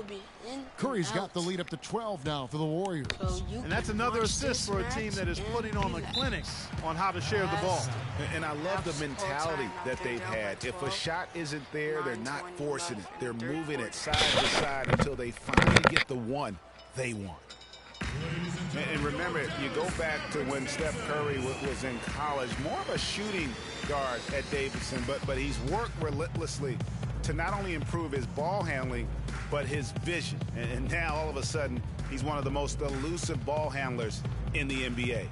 Curry's got the lead up to 12 now for the Warriors. And that's another assist for a team that is putting on the clinic on how to share the ball. And I love the mentality that they've had. If a shot isn't there, they're not forcing it. They're moving it side to side until they finally get the one they want. And remember, you go back to when Steph Curry was in college, more of a shooting guard at Davidson, but he's worked relentlessly to not only improve his ball handling, but his vision. And now, all of a sudden, he's one of the most elusive ball handlers in the NBA.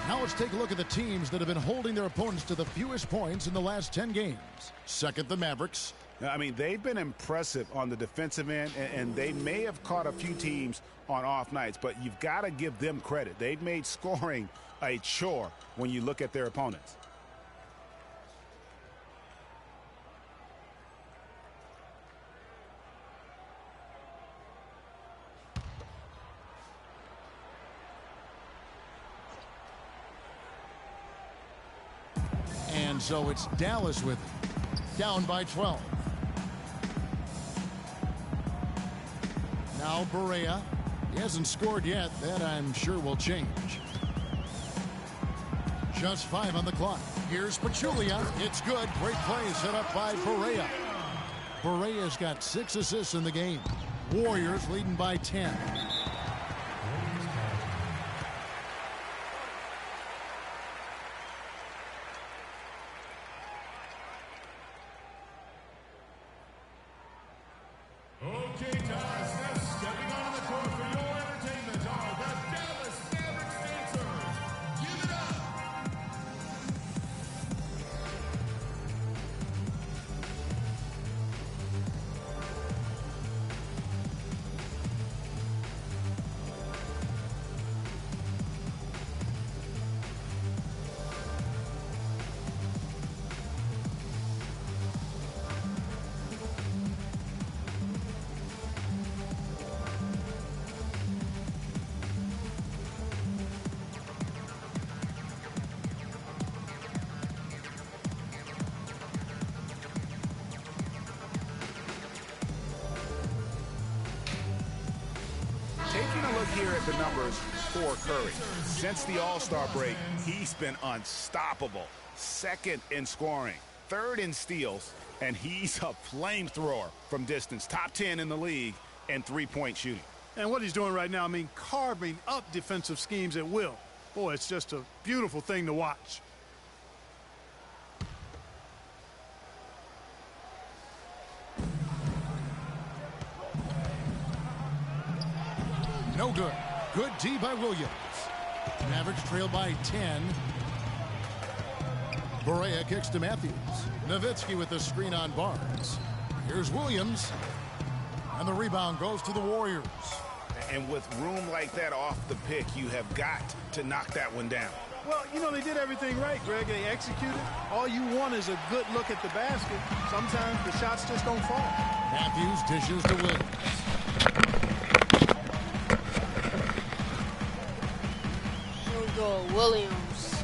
Now let's take a look at the teams that have been holding their opponents to the fewest points in the last 10 games. Second, the Mavericks. I mean, they've been impressive on the defensive end, and they may have caught a few teams on off nights, but you've got to give them credit. They've made scoring a chore when you look at their opponents. And so it's Dallas with it, down by 12. Now Barea. He hasn't scored yet. That I'm sure will change. Just 5 on the clock. Here's Pachulia. It's good. Great play set up by Barea. Barea's got 6 assists in the game. Warriors leading by 10. Okay, guys, now stepping onto the court for your entertainment are the Dallas Mavericks dancers. Give it up. Taking a look here at the numbers for Curry. Since the All-Star break, he's been unstoppable. Second in scoring, third in steals, and he's a flamethrower from distance. Top 10 in the league in three-point shooting. And what he's doing right now, I mean, carving up defensive schemes at will. Boy, it's just a beautiful thing to watch. No good. Good D by Williams. Mavericks trail by 10. Barea kicks to Matthews. Nowitzki with the screen on Barnes. Here's Williams. And the rebound goes to the Warriors. And with room like that off the pick, you have got to knock that one down. Well, you know, they did everything right, Greg. They executed. All you want is a good look at the basket. Sometimes the shots just don't fall. Matthews dishes to Williams. Williams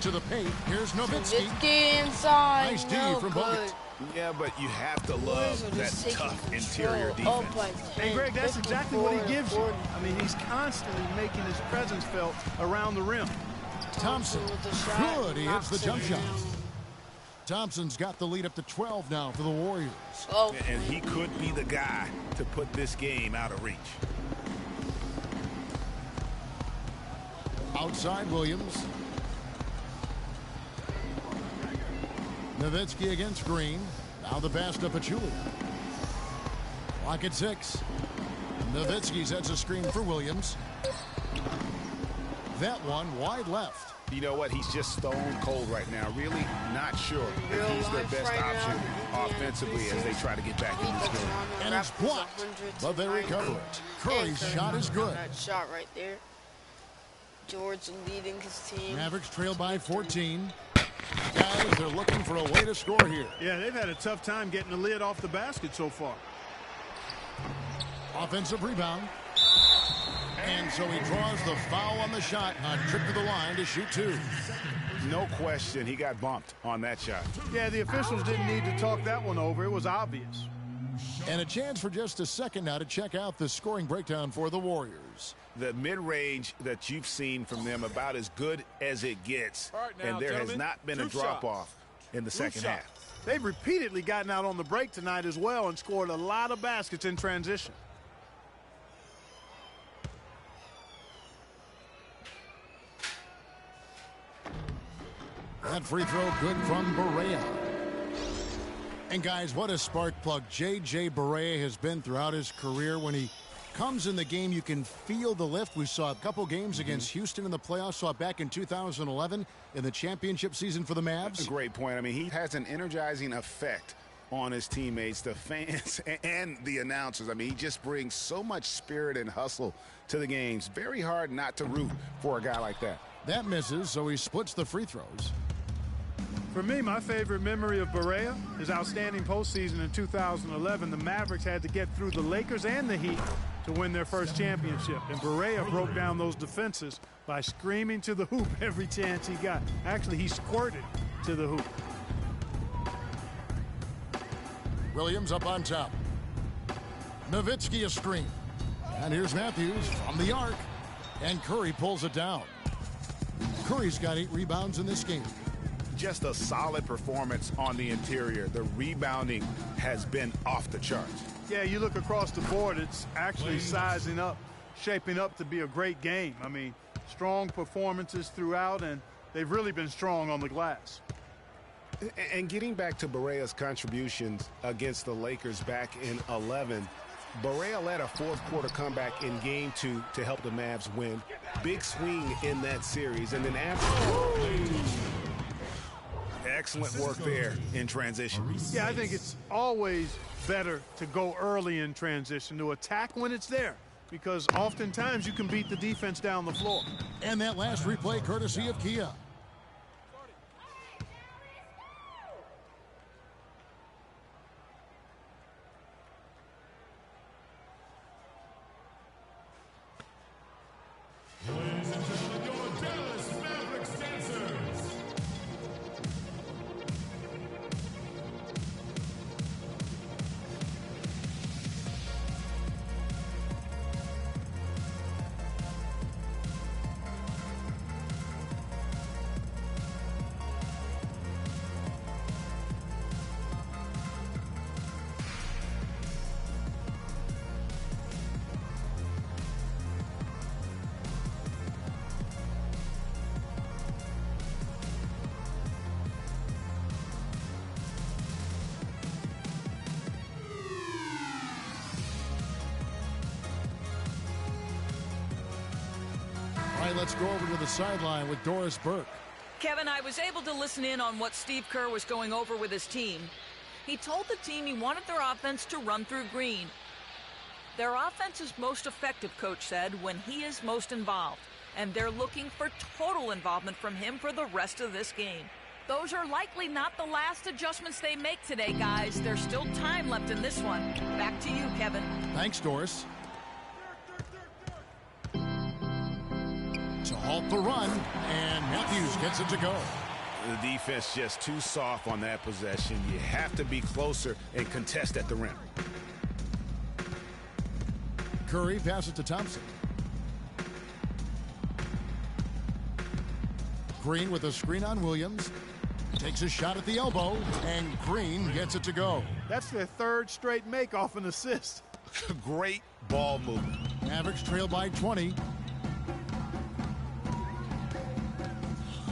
to the paint. Here's Nowitzki. Inside. Nice D from Bogut. Yeah, but you have to love that tough interior defense. And Greg, that's exactly what he gives you. I mean, he's constantly making his presence felt around the rim. Thompson. Good. He hits the jump shot. Thompson's got the lead up to 12 now for the Warriors. Oh. And he could be the guy to put this game out of reach. Outside Williams. Nowitzki against Green. Now the pass to Pachulia. Clock at 6. Nowitzki sets a screen for Williams. That one wide left. You know what? He's just stone cold right now. Really not sure if he's their best option offensively as they try to get back in this game. And it's blocked, but they recover it. Curry's shot is good. That shot right there. George leading his team. Mavericks trail by 14. Guys, they're looking for a way to score here. Yeah, they've had a tough time getting the lid off the basket so far. Offensive rebound. And so he draws the foul on the shot. A trip to the line to shoot 2. No question, he got bumped on that shot. Yeah, the officials didn't need to talk that one over. It was obvious. And a chance for just a second now to check out the scoring breakdown for the Warriors. The mid-range that you've seen from them about as good as it gets. And there has not been a drop-off in the second half. They've repeatedly gotten out on the break tonight as well and scored a lot of baskets in transition. That free throw good from Barea. And guys, what a spark plug J.J. Barea has been throughout his career. When he comes in the game, you can feel the lift. We saw a couple games against Houston in the playoffs. Saw it back in 2011 in the championship season for the Mavs. That's a great point. I mean, he has an energizing effect on his teammates, the fans, and the announcers. I mean, he just brings so much spirit and hustle to the games. Very hard not to root for a guy like that. That misses, so he splits the free throws. For me, my favorite memory of Barea, his outstanding postseason in 2011. The Mavericks had to get through the Lakers and the Heat to win their first championship. And Barea broke down those defenses by screaming to the hoop every chance he got. Actually, he squirted to the hoop. Williams up on top. Nowitzki a screen. And here's Matthews from the arc. And Curry pulls it down. Curry's got 8 rebounds in this game. Just a solid performance on the interior. The rebounding has been off the charts. Yeah, you look across the board, it's actually sizing up, shaping up to be a great game. I mean, strong performances throughout, and they've really been strong on the glass. And getting back to Barea's contributions against the Lakers back in 11, Barea led a fourth-quarter comeback in Game 2 to help the Mavs win. Big swing in that series, and then after... Excellent work there in transition. Yeah, I think it's always better to go early in transition, to attack when it's there, because oftentimes you can beat the defense down the floor. And that last replay courtesy of Kia. Ladies and gentlemen, your Dallas Mavericks dancers. Let's go over to the sideline with Doris Burke. Kevin, I was able to listen in on what Steve Kerr was going over with his team. He told the team he wanted their offense to run through Green. Their offense is most effective, Coach said, when he is most involved. And they're looking for total involvement from him for the rest of this game. Those are likely not the last adjustments they make today, guys. There's still time left in this one. Back to you, Kevin. Thanks, Doris. To halt the run, and Matthews gets it to go. The defense just too soft on that possession. You have to be closer and contest at the rim. Curry passes to Thompson. Green with a screen on Williams. Takes a shot at the elbow, and Green gets it to go. That's their third straight make off an assist. Great ball movement. Mavericks trail by 20.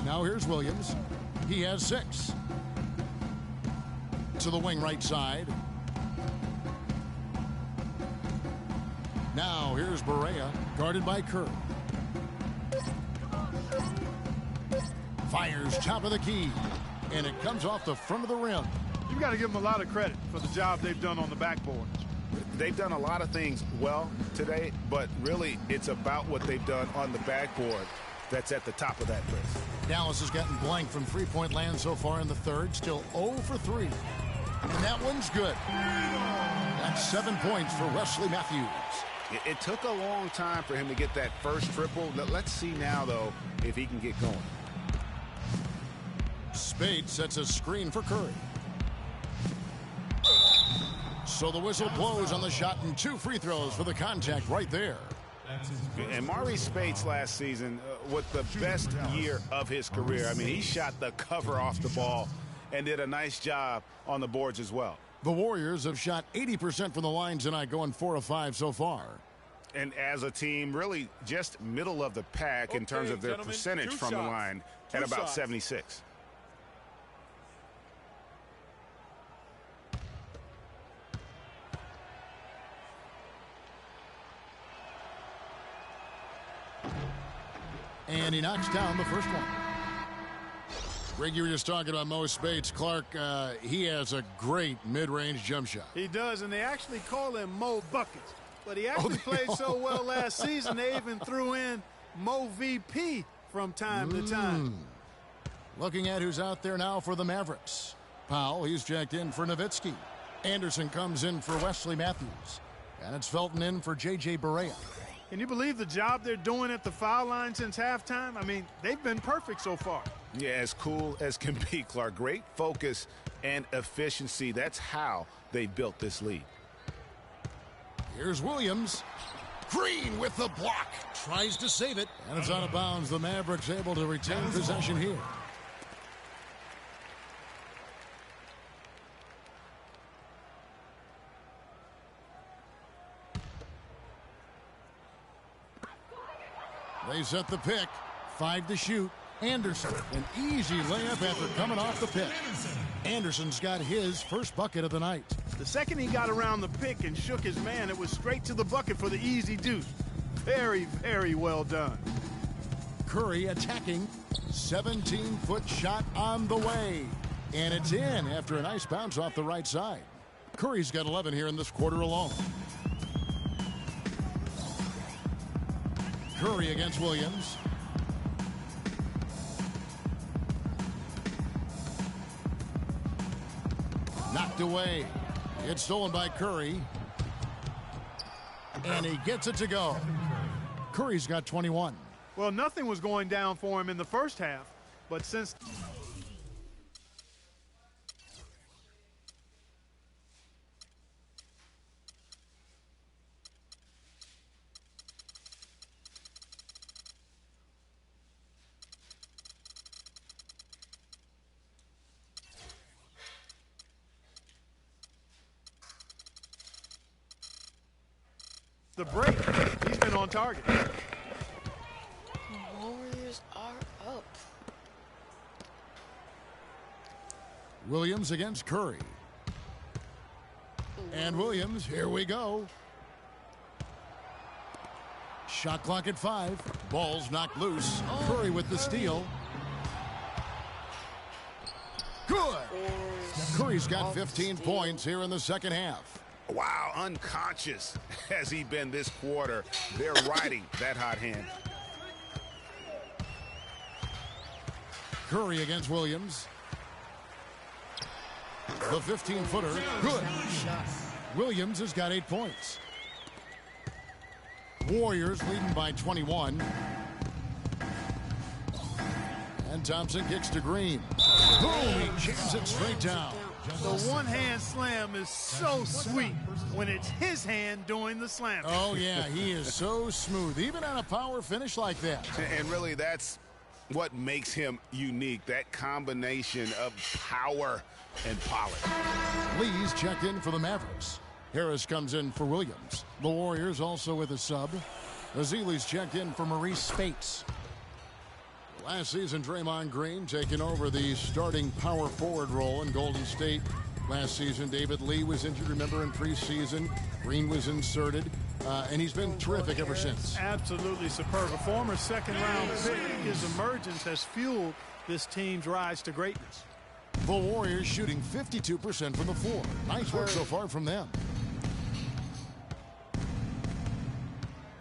Now here's Williams. He has 6. To the wing right side. Now here's Barea, guarded by Curry. Fires top of the key, and it comes off the front of the rim. You've got to give them a lot of credit for the job they've done on the backboard. They've done a lot of things well today, but really it's about what they've done on the backboard that's at the top of that list. Dallas has gotten blank from three-point land so far in the third, still 0 for 3. And that one's good. That's 7 points for Wesley Matthews. It took a long time for him to get that first triple. Let's see now, though, if he can get going. Spade sets a screen for Curry. So the whistle blows on the shot, and 2 free throws for the contact right there. And Maurice Spades last season with the best year of his career. I mean, he shot the cover off the ball and did a nice job on the boards as well. The Warriors have shot 80% from the line tonight, going 4 of 5 so far. And as a team, really just middle of the pack in terms of their percentage from the line at about 76. And he knocks down the first one. Greg, you were just talking about Mo Spades. Clark, he has a great mid-range jump shot. He does, and they actually call him Mo Buckets. But he actually played so well last season, they even threw in Mo VP from time to time. Looking at who's out there now for the Mavericks. Powell, he's checked in for Nowitzki. Anderson comes in for Wesley Matthews. And it's Felton in for J.J. Barea. Can you believe the job they're doing at the foul line since halftime? I mean, they've been perfect so far. Yeah, as cool as can be, Clark. Great focus and efficiency. That's how they built this lead. Here's Williams. Green with the block. Tries to save it. And it's out of bounds. The Mavericks able to retain possession here. They set the pick. 5 to shoot. Anderson, an easy layup after coming off the pick. Anderson's got his first bucket of the night. The second he got around the pick and shook his man, it was straight to the bucket for the easy deuce. Very, very well done. Curry attacking. 17-foot shot on the way. And it's in after a nice bounce off the right side. Curry's got 11 here in this quarter alone. Curry against Williams. Knocked away. It's stolen by Curry. And he gets it to go. Curry's got 21. Well, nothing was going down for him in the first half, but since... the break, he's been on target. The Warriors are up. Williams against Curry. And Williams, here we go. Shot clock at 5. Ball's knocked loose. Curry with the steal. Good. Curry's got 15 points here in the second half. Wow, unconscious has he been this quarter. They're riding that hot hand. Curry against Williams. The 15-footer, good. Williams has got 8 points. Warriors leading by 21. And Thompson kicks to Green. Boom, he jams it straight down. The one-hand slam is so sweet when it's his hand doing the slam. Oh, yeah, he is so smooth, even on a power finish like that. And really, that's what makes him unique, that combination of power and polish. Lee's checked in for the Mavericks. Harris comes in for Williams. The Warriors also with a sub. Ezeli's checked in for Maurice Spates. Last season, Draymond Green taking over the starting power forward role in Golden State. Last season, David Lee was injured, remember, in preseason. Green was inserted, and he's been terrific ever since. Absolutely superb. A former second-round pick, his emergence has fueled this team's rise to greatness. The Warriors shooting 52% from the floor. Nice work so far from them.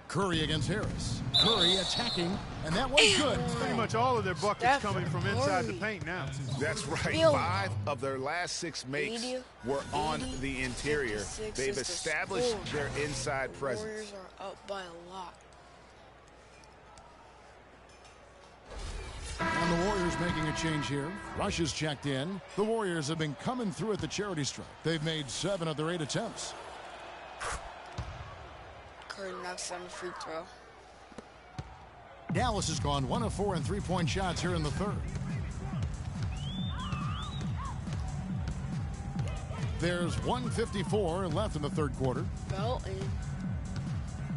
Curry against Harris. Curry attacking, and that one's good. Pretty much all of their buckets coming from inside the paint now. That's right. 5 of their last 6 makes were on the interior. They've established their inside presence. Warriors are up by a lot. And the Warriors making a change here. Rush is checked in. The Warriors have been coming through at the charity stripe. They've made 7 of their 8 attempts. Curry knocks down the free throw. Dallas has gone 1 of 4 in three-point shots here in the third. There's 1:54 left in the third quarter.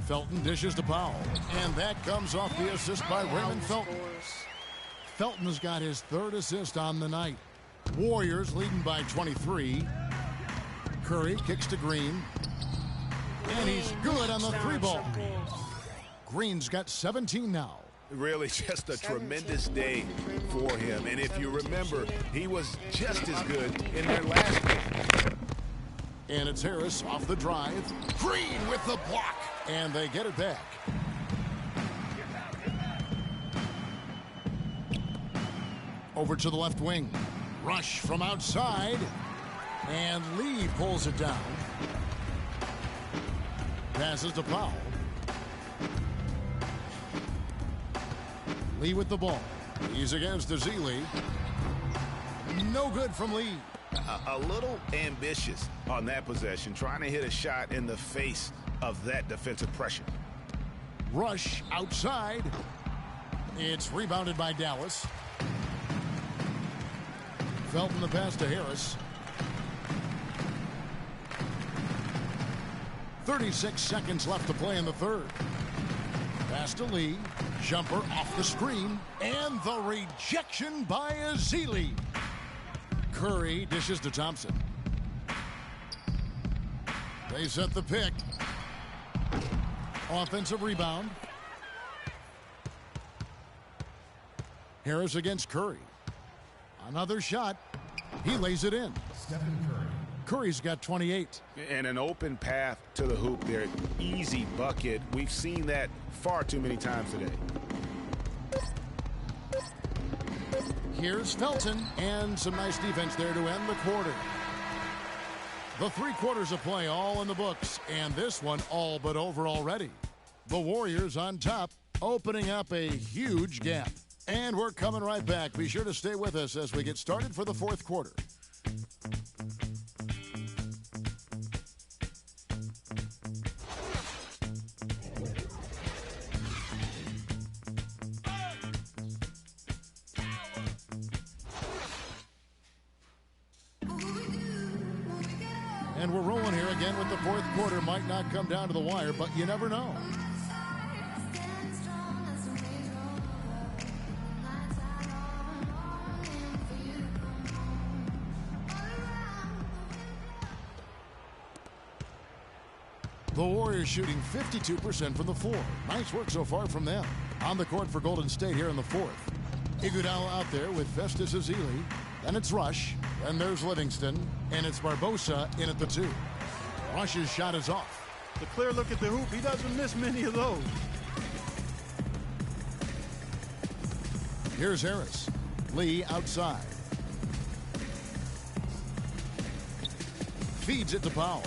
Felton dishes to Powell. And that comes off the assist by Raymond Felton. Felton's got his 3rd assist on the night. Warriors leading by 23. Curry kicks to Green. And he's good on the 3-ball. Green's got 17 now. Really just a tremendous day for him. And if you remember, he was just as good in their last game. And it's Harris off the drive. Green with the block. And they get it back. Over to the left wing. Rush from outside. And Lee pulls it down. Passes to Powell. Lee with the ball. He's against Ezeli. No good from Lee. A little ambitious on that possession, trying to hit a shot in the face of that defensive pressure. Rush outside. It's rebounded by Dallas. Felton the pass to Harris. 36 seconds left to play in the third. Pass to Lee. Jumper off the screen. And the rejection by Ezeli. Curry dishes to Thompson. They set the pick. Offensive rebound. Harris against Curry. Another shot. He lays it in. Stephen Curry. Curry's got 28. And an open path to the hoop there. Easy bucket. We've seen that far too many times today. Here's Felton, and some nice defense there to end the quarter. The 3 quarters of play all in the books, and this one all but over already. The Warriors on top, opening up a huge gap. And we're coming right back. Be sure to stay with us as we get started for the 4th quarter. And we're rolling here again with the 4th quarter. Might not come down to the wire, but you never know. The Warriors shooting 52% from the floor. Nice work so far from them. On the court for Golden State here in the 4th. Iguodala out there with Festus Ezeli. Then it's Rush. Then there's Livingston. And it's Barbosa in at the 2. Rush's shot is off. The clear look at the hoop. He doesn't miss many of those. Here's Harris. Lee outside. Feeds it to Powell.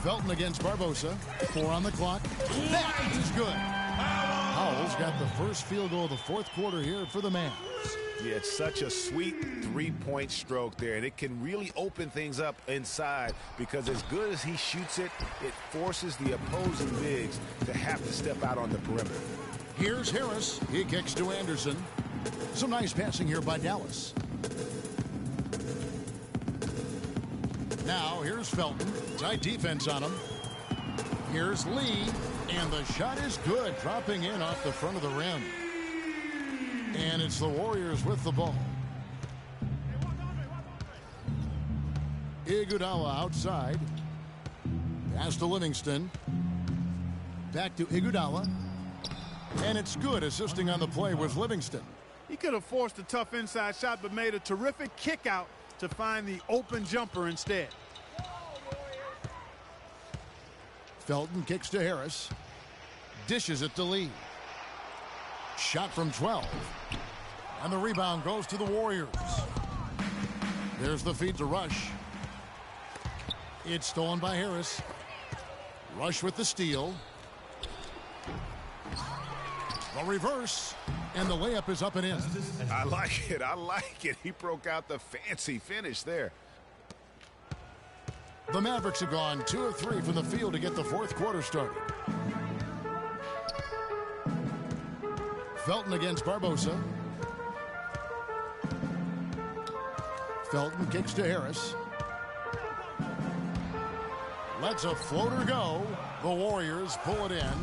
Felton against Barbosa. 4 on the clock. That is good. Powell's got the first field goal of the 4th quarter here for the Mavs. Yeah, it's such a sweet three-point stroke there, and it can really open things up inside because as good as he shoots it, it forces the opposing bigs to have to step out on the perimeter. Here's Harris. He kicks to Anderson. Some nice passing here by Dallas. Now here's Felton. Tight defense on him. Here's Lee, and the shot is good, dropping in off the front of the rim. And it's the Warriors with the ball. Iguodala outside. Pass to Livingston. Back to Iguodala. And it's good. Assisting on the play was Livingston. He could have forced a tough inside shot, but made a terrific kick out to find the open jumper instead. Felton kicks to Harris. Dishes it to Lee. Shot from 12. And the rebound goes to the Warriors. There's the feed to Rush. It's stolen by Harris. Rush with the steal. The reverse. And the layup is up and in. I like it. I like it. He broke out the fancy finish there. The Mavericks have gone 2 of 3 from the field to get the fourth quarter started. Felton against Barbosa. Felton kicks to Harris. Lets a floater go. The Warriors pull it in.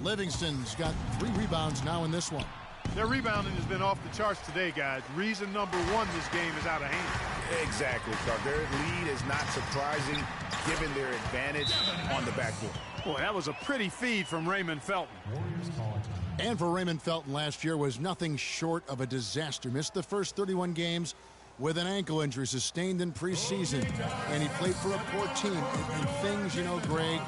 Livingston's got 3 rebounds now in this one. Their rebounding has been off the charts today, guys. Reason number 1, this game is out of hand. Exactly, Clark. Their lead is not surprising given their advantage on the backboard. Boy, that was a pretty feed from Raymond Felton. And for Raymond Felton, last year was nothing short of a disaster. Missed the first 31 games with an ankle injury sustained in preseason. And he played for a poor team. And things, you know, Greg,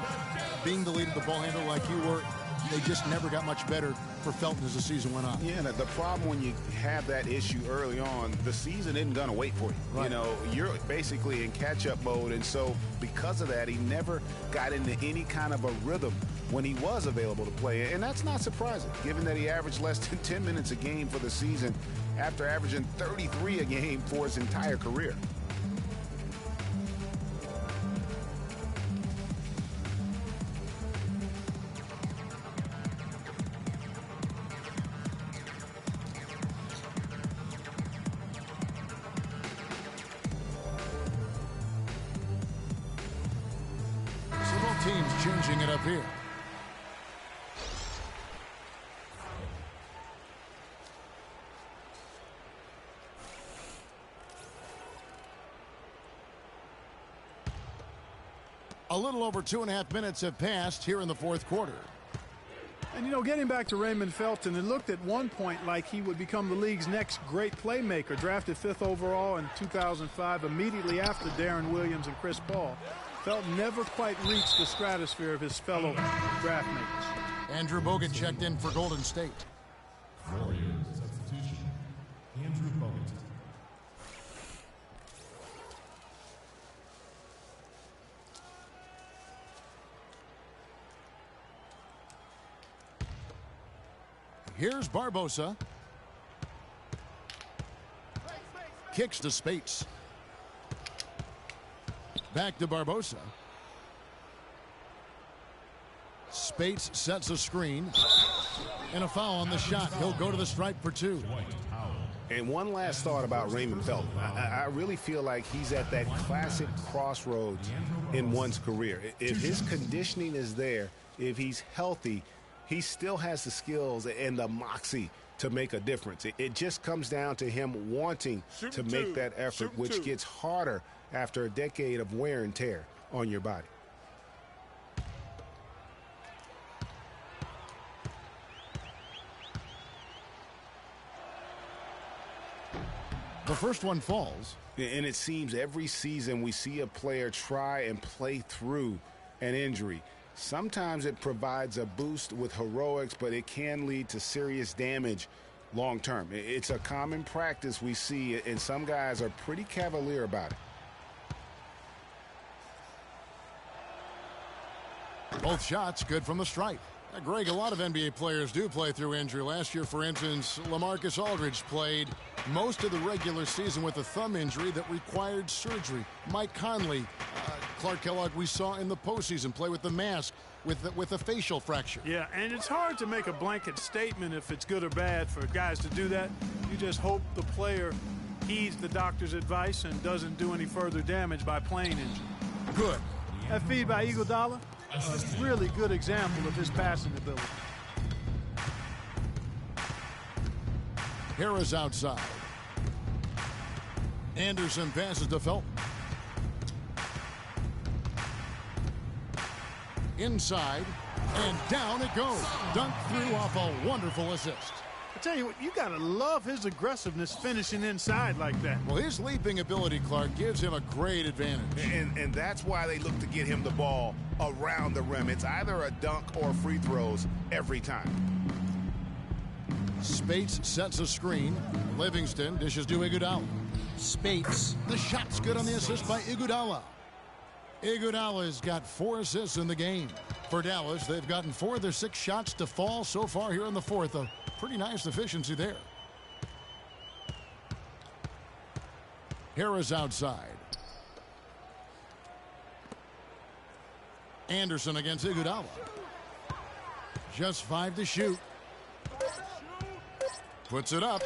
being the leader of the ball handler like you were, they just never got much better for Felton as the season went on. Yeah, the problem when you have that issue early on, the season isn't going to wait for you. Right. You know, you're basically in catch-up mode, and so because of that, he never got into any kind of a rhythm when he was available to play. And that's not surprising, given that he averaged less than 10 minutes a game for the season after averaging 33 a game for his entire career. Teams changing it up here. A little over 2.5 minutes have passed here in the fourth quarter. And, you know, getting back to Raymond Felton, it looked at one point like he would become the league's next great playmaker. Drafted 5th overall in 2005, immediately after Darren Williams and Chris Paul. Felton never quite reached the stratosphere of his fellow draft mates. Andrew Bogut checked in for Golden State. Warriors substitution, Andrew Bogut. Here's Barbosa. Kicks to Spates. Back to Barbosa. Spates sets a screen. And a foul on the shot. He'll go to the stripe for 2. And one last thought about Raymond Felton. I really feel like he's at that classic crossroads in one's career. If his conditioning is there, if he's healthy, he still has the skills and the moxie to make a difference. It just comes down to him wanting to make that effort, which gets harder after a decade of wear and tear on your body. The first one falls. And it seems every season we see a player try and play through an injury. Sometimes it provides a boost with heroics, but it can lead to serious damage long term. It's a common practice we see, and some guys are pretty cavalier about it. Both shots good from the stripe. Greg, a lot of NBA players do play through injury. Last year, for instance, LaMarcus Aldridge played most of the regular season with a thumb injury that required surgery. Mike Conley, Clark Kellogg, we saw in the postseason play with the mask with a facial fracture. Yeah, and it's hard to make a blanket statement if it's good or bad for guys to do that. You just hope the player heeds the doctor's advice and doesn't do any further damage by playing injured. Good. That feed by Iguodala, a really good example of his passing ability. Harris outside. Anderson passes to Felton. Inside, and down it goes. Dunked through off a wonderful assist. I tell you what, you gotta love his aggressiveness finishing inside like that. Well, his leaping ability, Clark, gives him a great advantage. And that's why they look to get him the ball around the rim. It's either a dunk or free throws every time. Spates sets a screen. Livingston dishes to Iguodala. Spates. The shot's good on the assist by Iguodala. Iguodala's got 4 assists in the game. For Dallas, they've gotten 4 of their 6 shots to fall so far here in the fourth. A pretty nice efficiency there. Harris outside. Anderson against Iguodala. Just 5 to shoot. Puts it up.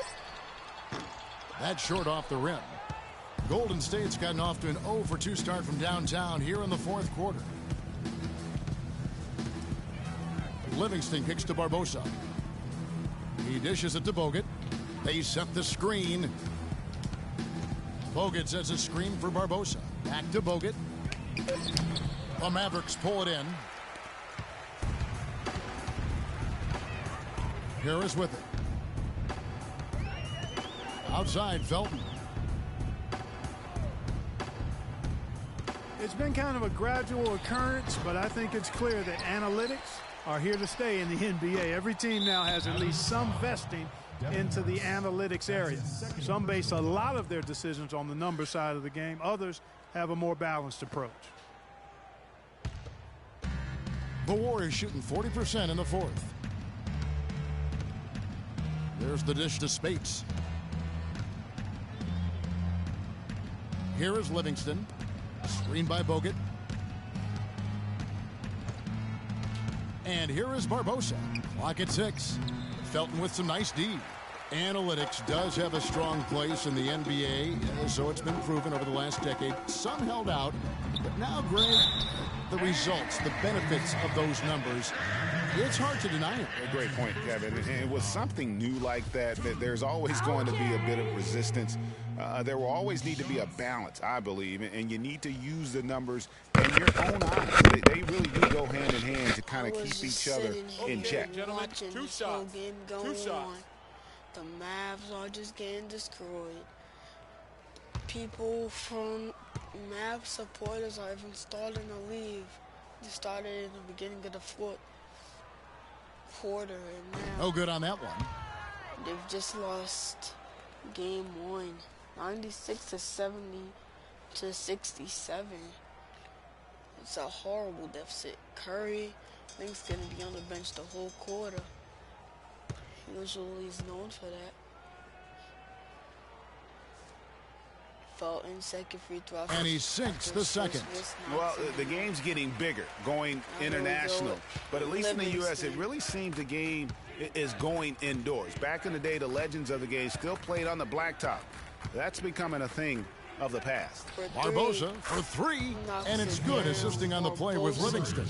That's short off the rim. Golden State's gotten off to an 0 for 2 start from downtown here in the fourth quarter. Livingston kicks to Barbosa. He dishes it to Bogut. They set the screen. Bogut sets a screen for Barbosa. Back to Bogut. The Mavericks pull it in. Harris with it. Outside, Felton. It's been kind of a gradual occurrence, but I think it's clear that analytics are here to stay in the NBA. Every team now has at least some vesting into the analytics area. Some base a lot of their decisions on the number side of the game. Others have a more balanced approach. The Warriors shooting 40% in the fourth. There's the dish to Spates. Here is Livingston. Screen by Bogut. And here is Barbosa. Clock at 6. Felton with some nice D. Analytics does have a strong place in the NBA, so it's been proven over the last decade. Some held out, but now, Greg, the results, the benefits of those numbers, it's hard to deny it. A great point, Kevin. And with something new like that, there's always going to be a bit of resistance. There will always need to be a balance, I believe, and you need to use the numbers in your own eyes. They really do go hand in hand to kind of keep each other in check. Gentlemen, 2 shots. 2 shots. The Mavs are just getting destroyed. People from Mavs supporters are even starting to leave. They started in the beginning of the fourth quarter, and now oh, good on that one. They've just lost game 1, 96 to 70 to 67. It's a horrible deficit. Curry, I think, is going to be on the bench the whole quarter. Usually he's known for that. Felton, second free throw. And he sinks the second. Well, the game's getting bigger, going international. But at least in the U.S., it really seems the game is going indoors. Back in the day, the legends of the game still played on the blacktop. That's becoming a thing of the past. Barbosa for 3, and it's good, assisting on the play with Livingston.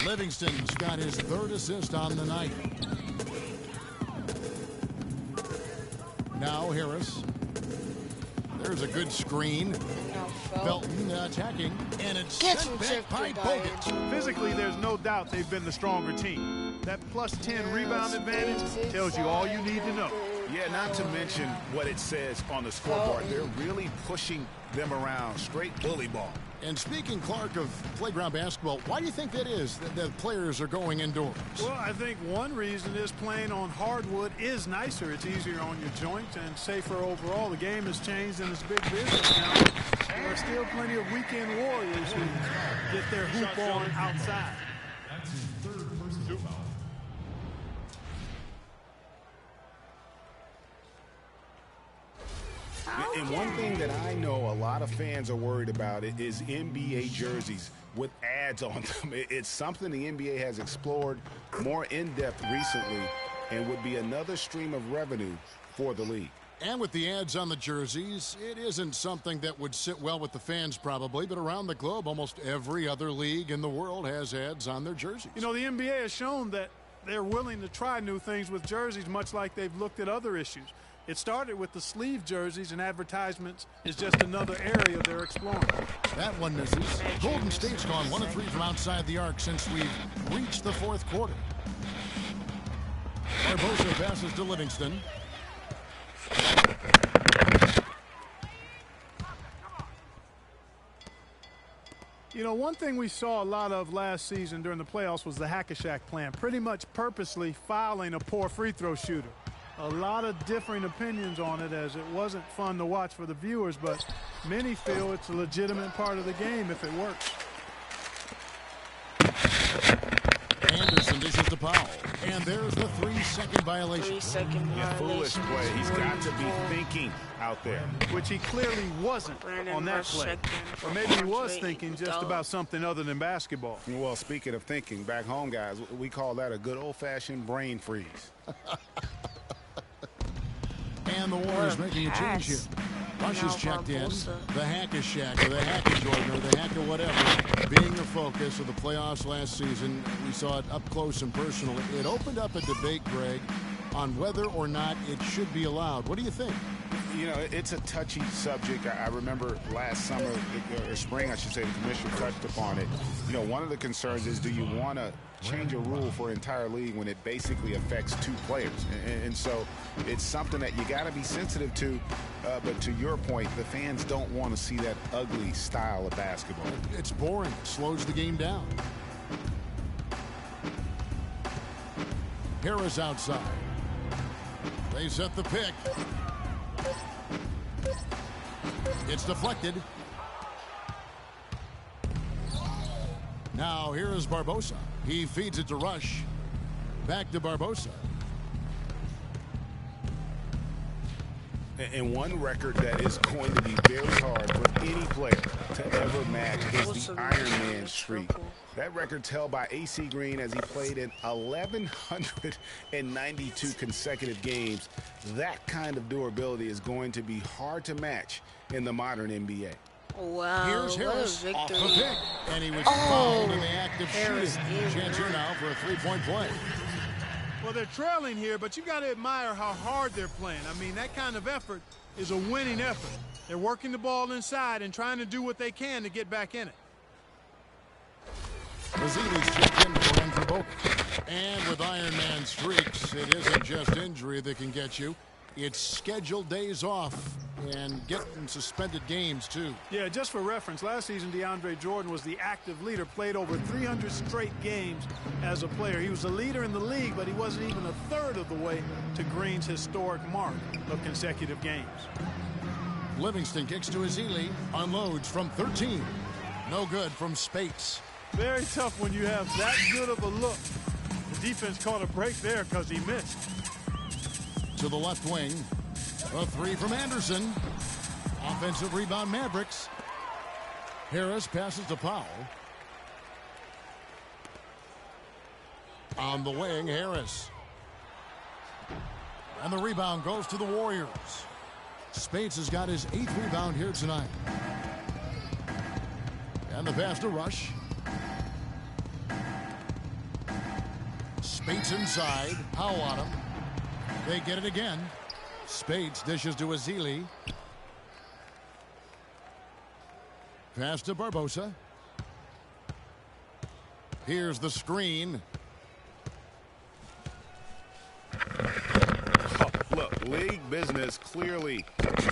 Livingston's got his 3rd assist on the night. Now Harris. There's a good screen. Felton attacking, and it's sent back by Bogut. Physically, there's no doubt they've been the stronger team. That plus 10 rebound advantage tells you all you need to know. Yeah, not to mention what it says on the scoreboard. They're really pushing them around. Straight bully ball. And speaking, Clark, of playground basketball, why do you think that is, that the players are going indoors? Well, I think one reason is playing on hardwood is nicer. It's easier on your joints and safer overall. The game has changed and it's big business now. There are still plenty of weekend warriors who get their hoop on outside. And one thing that I know a lot of fans are worried about is NBA jerseys with ads on them. It's something the NBA has explored more in-depth recently and would be another stream of revenue for the league. And with the ads on the jerseys, it isn't something that would sit well with the fans probably, but around the globe, almost every other league in the world has ads on their jerseys. You know, the NBA has shown that they're willing to try new things with jerseys, much like they've looked at other issues. It started with the sleeve jerseys, and advertisements is just another area they're exploring. That one misses. Golden State's gone 1 of 3 from outside the arc since we've reached the fourth quarter. Barbosa passes to Livingston. You know, one thing we saw a lot of last season during the playoffs was the hack-a-shack plan, pretty much purposely fouling a poor free throw shooter. A lot of differing opinions on it, as it wasn't fun to watch for the viewers, but many feel it's a legitimate part of the game if it works. Anderson dishes to Powell, and there's the 3-second violation. 3-second Yeah, foolish violation. play. He's got to be thinking out there. Which he clearly wasn't Brandon on that Rush play. checked in Or maybe he was Andre thinking just Iguodala. about something other than basketball. Well, speaking of thinking, back home, guys, we call that a good old-fashioned brain freeze. And the Warriors making a change here. Rush is checked in. The hack-a-shack, or the hack-a-Jordan, or the hack-a-whatever, being the focus of the playoffs last season. We saw it up close and personal. It opened up a debate, Greg, on whether or not it should be allowed. What do you think? You know, it's a touchy subject. I remember last summer, or spring, I should say, the commissioner touched upon it. You know, one of the concerns is, do you want to change a rule for an entire league when it basically affects 2 players? And so it's something that you got to be sensitive to. But to your point, the fans don't want to see that ugly style of basketball. It's boring. It slows the game down. Harris outside. They set the pick. It's deflected. Now here is Barbosa. He feeds it to Rush. Back to Barbosa. And one record that is going to be very hard for any player to ever match is the Iron Man streak. That record's held by AC Green as he played in 1,192 consecutive games. That kind of durability is going to be hard to match in the modern NBA. Wow, Here's Harris what a off the victory. pick, and he was fouled in the act of Harris shooting. Chance here now for a 3-point play. Well, they're trailing here, but you got to admire how hard they're playing. I mean, that kind of effort is a winning effort. They're working the ball inside and trying to do what they can to get back in it. Mazzini's checked in for Andrew Bogut. And with Iron Man streaks, it isn't just injury that can get you. It's scheduled days off and getting suspended games, too. Yeah, just for reference, last season DeAndre Jordan was the active leader, played over 300 straight games as a player. He was the leader in the league, but he wasn't even a third of the way to Green's historic mark of consecutive games. Livingston kicks to Ezeli, unloads from 13. No good from Spates. Very tough when you have that good of a look. The defense caught a break there because he missed. To the left wing. A 3 from Anderson. Offensive rebound Mavericks. Harris passes to Powell. On the wing, Harris. And the rebound goes to the Warriors. Spates has got his 8th rebound here tonight. And the pass to Rush. Spates inside. Powell on him. They get it again. Spates dishes to Ezeli. Pass to Barbosa. Here's the screen. Look, league business clearly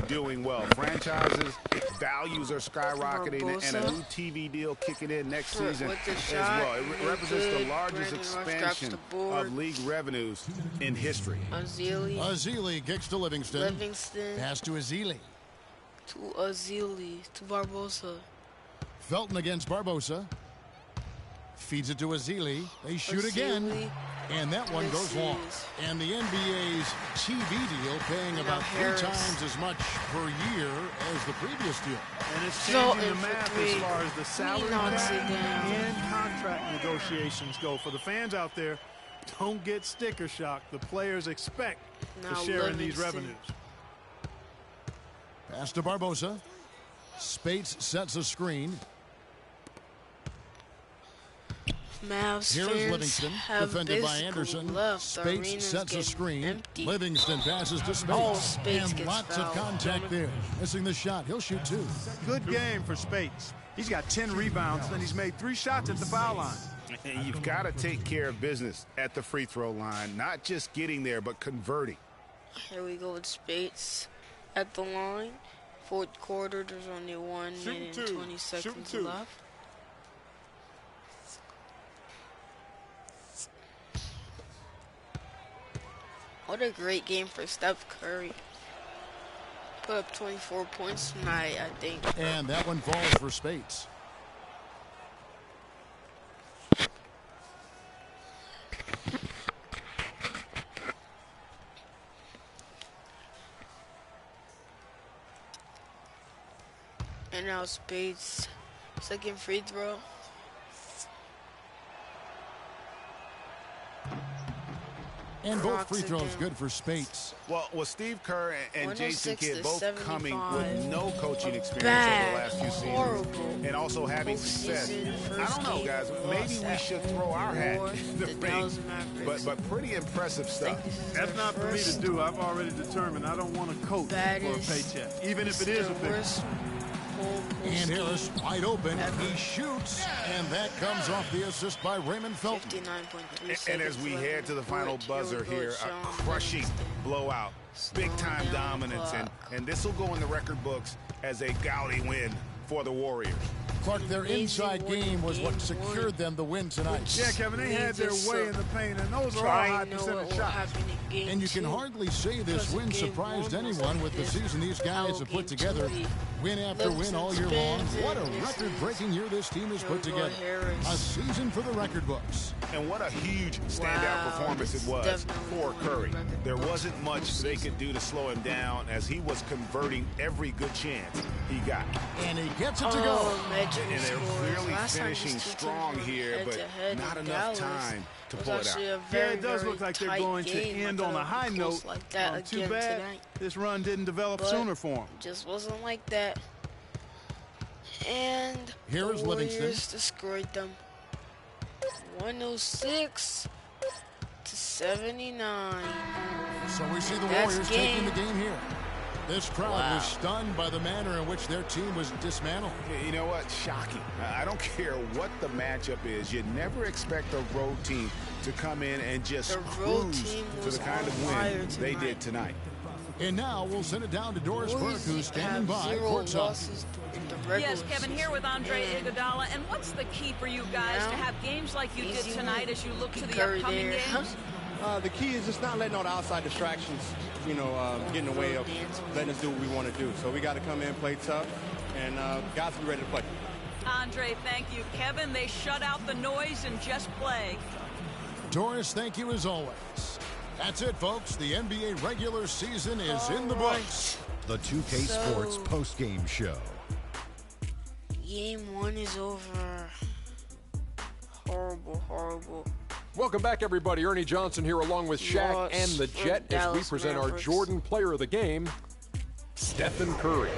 doing well. Franchises, values are skyrocketing, and a new TV deal kicking in next season as well. It represents the largest expansion of league revenues in history. Ezeli kicks to Livingston. Pass to Ezeli. To Ezeli. To Barbosa. Felton against Barbosa. Feeds it to Azili. They shoot again. And that one goes long. And the NBA's TV deal paying about 3 times as much per year as the previous deal. And it's changing the math as far as the salary cap and contract negotiations go. For the fans out there, don't get sticker shock. The players expect to share in these revenues. Pass to Barbosa. Spates sets a screen. Mavs Here is Livingston, defended by Anderson. Spates sets a screen. Empty. Livingston passes to Spates. And lots of contact there. Missing the shot. He'll shoot 2. Good game for Spates. He's got 10 rebounds, and he's made 3 shots at the foul line. And you've got to take care of business at the free throw line, not just getting there, but converting. Here we go with Spates at the line. Fourth quarter, there's only 1 minute and 20 seconds left. What a great game for Steph Curry. Put up 24 points tonight, I think. And that one falls for Spates. And now Spates, second free throw. And both free throws good for Spates. Well, with Steve Kerr and Jason Kidd both 106 to coming 75. with no coaching experience Bad, over the last few seasons, horrible and also having success. I don't know, guys. Maybe we should throw our hat in the ring. But pretty impressive stuff. That's not for me to do. I've already determined I don't want to coach for a paycheck, even if it is a big one. And Harris wide open. He shoots, and that comes off the assist by Raymond Felton. 59.3 And as we head to the final buzzer here, a crushing blowout, big-time dominance, and this will go in the record books as a gaudy win for the Warriors. Clark, their inside game was what secured them the win tonight. Yeah, Kevin, they had their way in the paint, and those are all high percentage shots. And you can hardly say this win surprised anyone with the season these guys have put together. Win after win all year long. What a record-breaking year this team has put together. A season for the record books. And what a huge standout performance it was for Curry. There wasn't much they could do to slow him down as he was converting every good chance he got. And he gets it to go. And they're clearly finishing strong here, but not enough time to pull it out. Yeah, it does look like they're going to end on a high note. Too bad this run didn't develop sooner for them. Just wasn't like that. And here is Livingston. Warriors destroyed them. 106 to 79. So we see the Warriors taking the game here. This crowd was stunned by the manner in which their team was dismantled. You know what? Shocking. I don't care what the matchup is. You never expect a road team to come in and just cruise to the kind of win they did tonight. And now we'll send it down to Doris Burke, who's standing by courtside. Yes, Kevin, here with Andre Iguodala. And what's the key for you guys to have games like you did tonight as you look to the upcoming games? The key is just not letting all the outside distractions, get in the way of letting us do what we want to do. So we got to come in, play tough, and guys be ready to play. Andre, thank you. Kevin, they shut out the noise and just play. Doris, thank you as always. That's it, folks. The NBA regular season is in the books. The 2K Sports post-game show. Game 1 is over. Horrible, horrible. Welcome back, everybody. Ernie Johnson here along with Shaq and the Jet as we present our Jordan Player of the Game, Stephen Curry.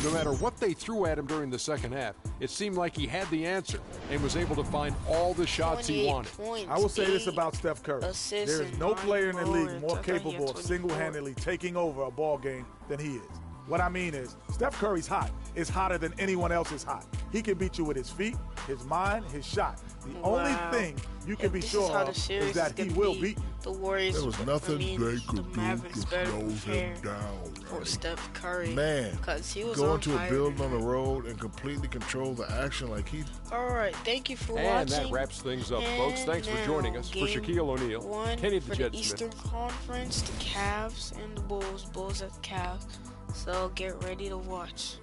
No matter what they threw at him during the second half, it seemed like he had the answer and was able to find all the shots he wanted. I will say this about Steph Curry. There is no player in the league more capable of single-handedly taking over a ball game than he is. What I mean is, Steph Curry's hot. It's hotter than anyone else is hot. He can beat you with his feet, his mind, his shot. The only thing you can be sure of is that he will beat you. The Warriors, there was nothing they could do to slow him down. For Steph Curry. Man, he was going to a building on the road and completely control the action like he. All right, thank you for watching. And that wraps things up, folks. Thanks for joining us. For Shaquille O'Neal, Kenny the Jet Smith. Eastern Conference, the Cavs and the Bulls. Bulls at the Cavs. So get ready to watch.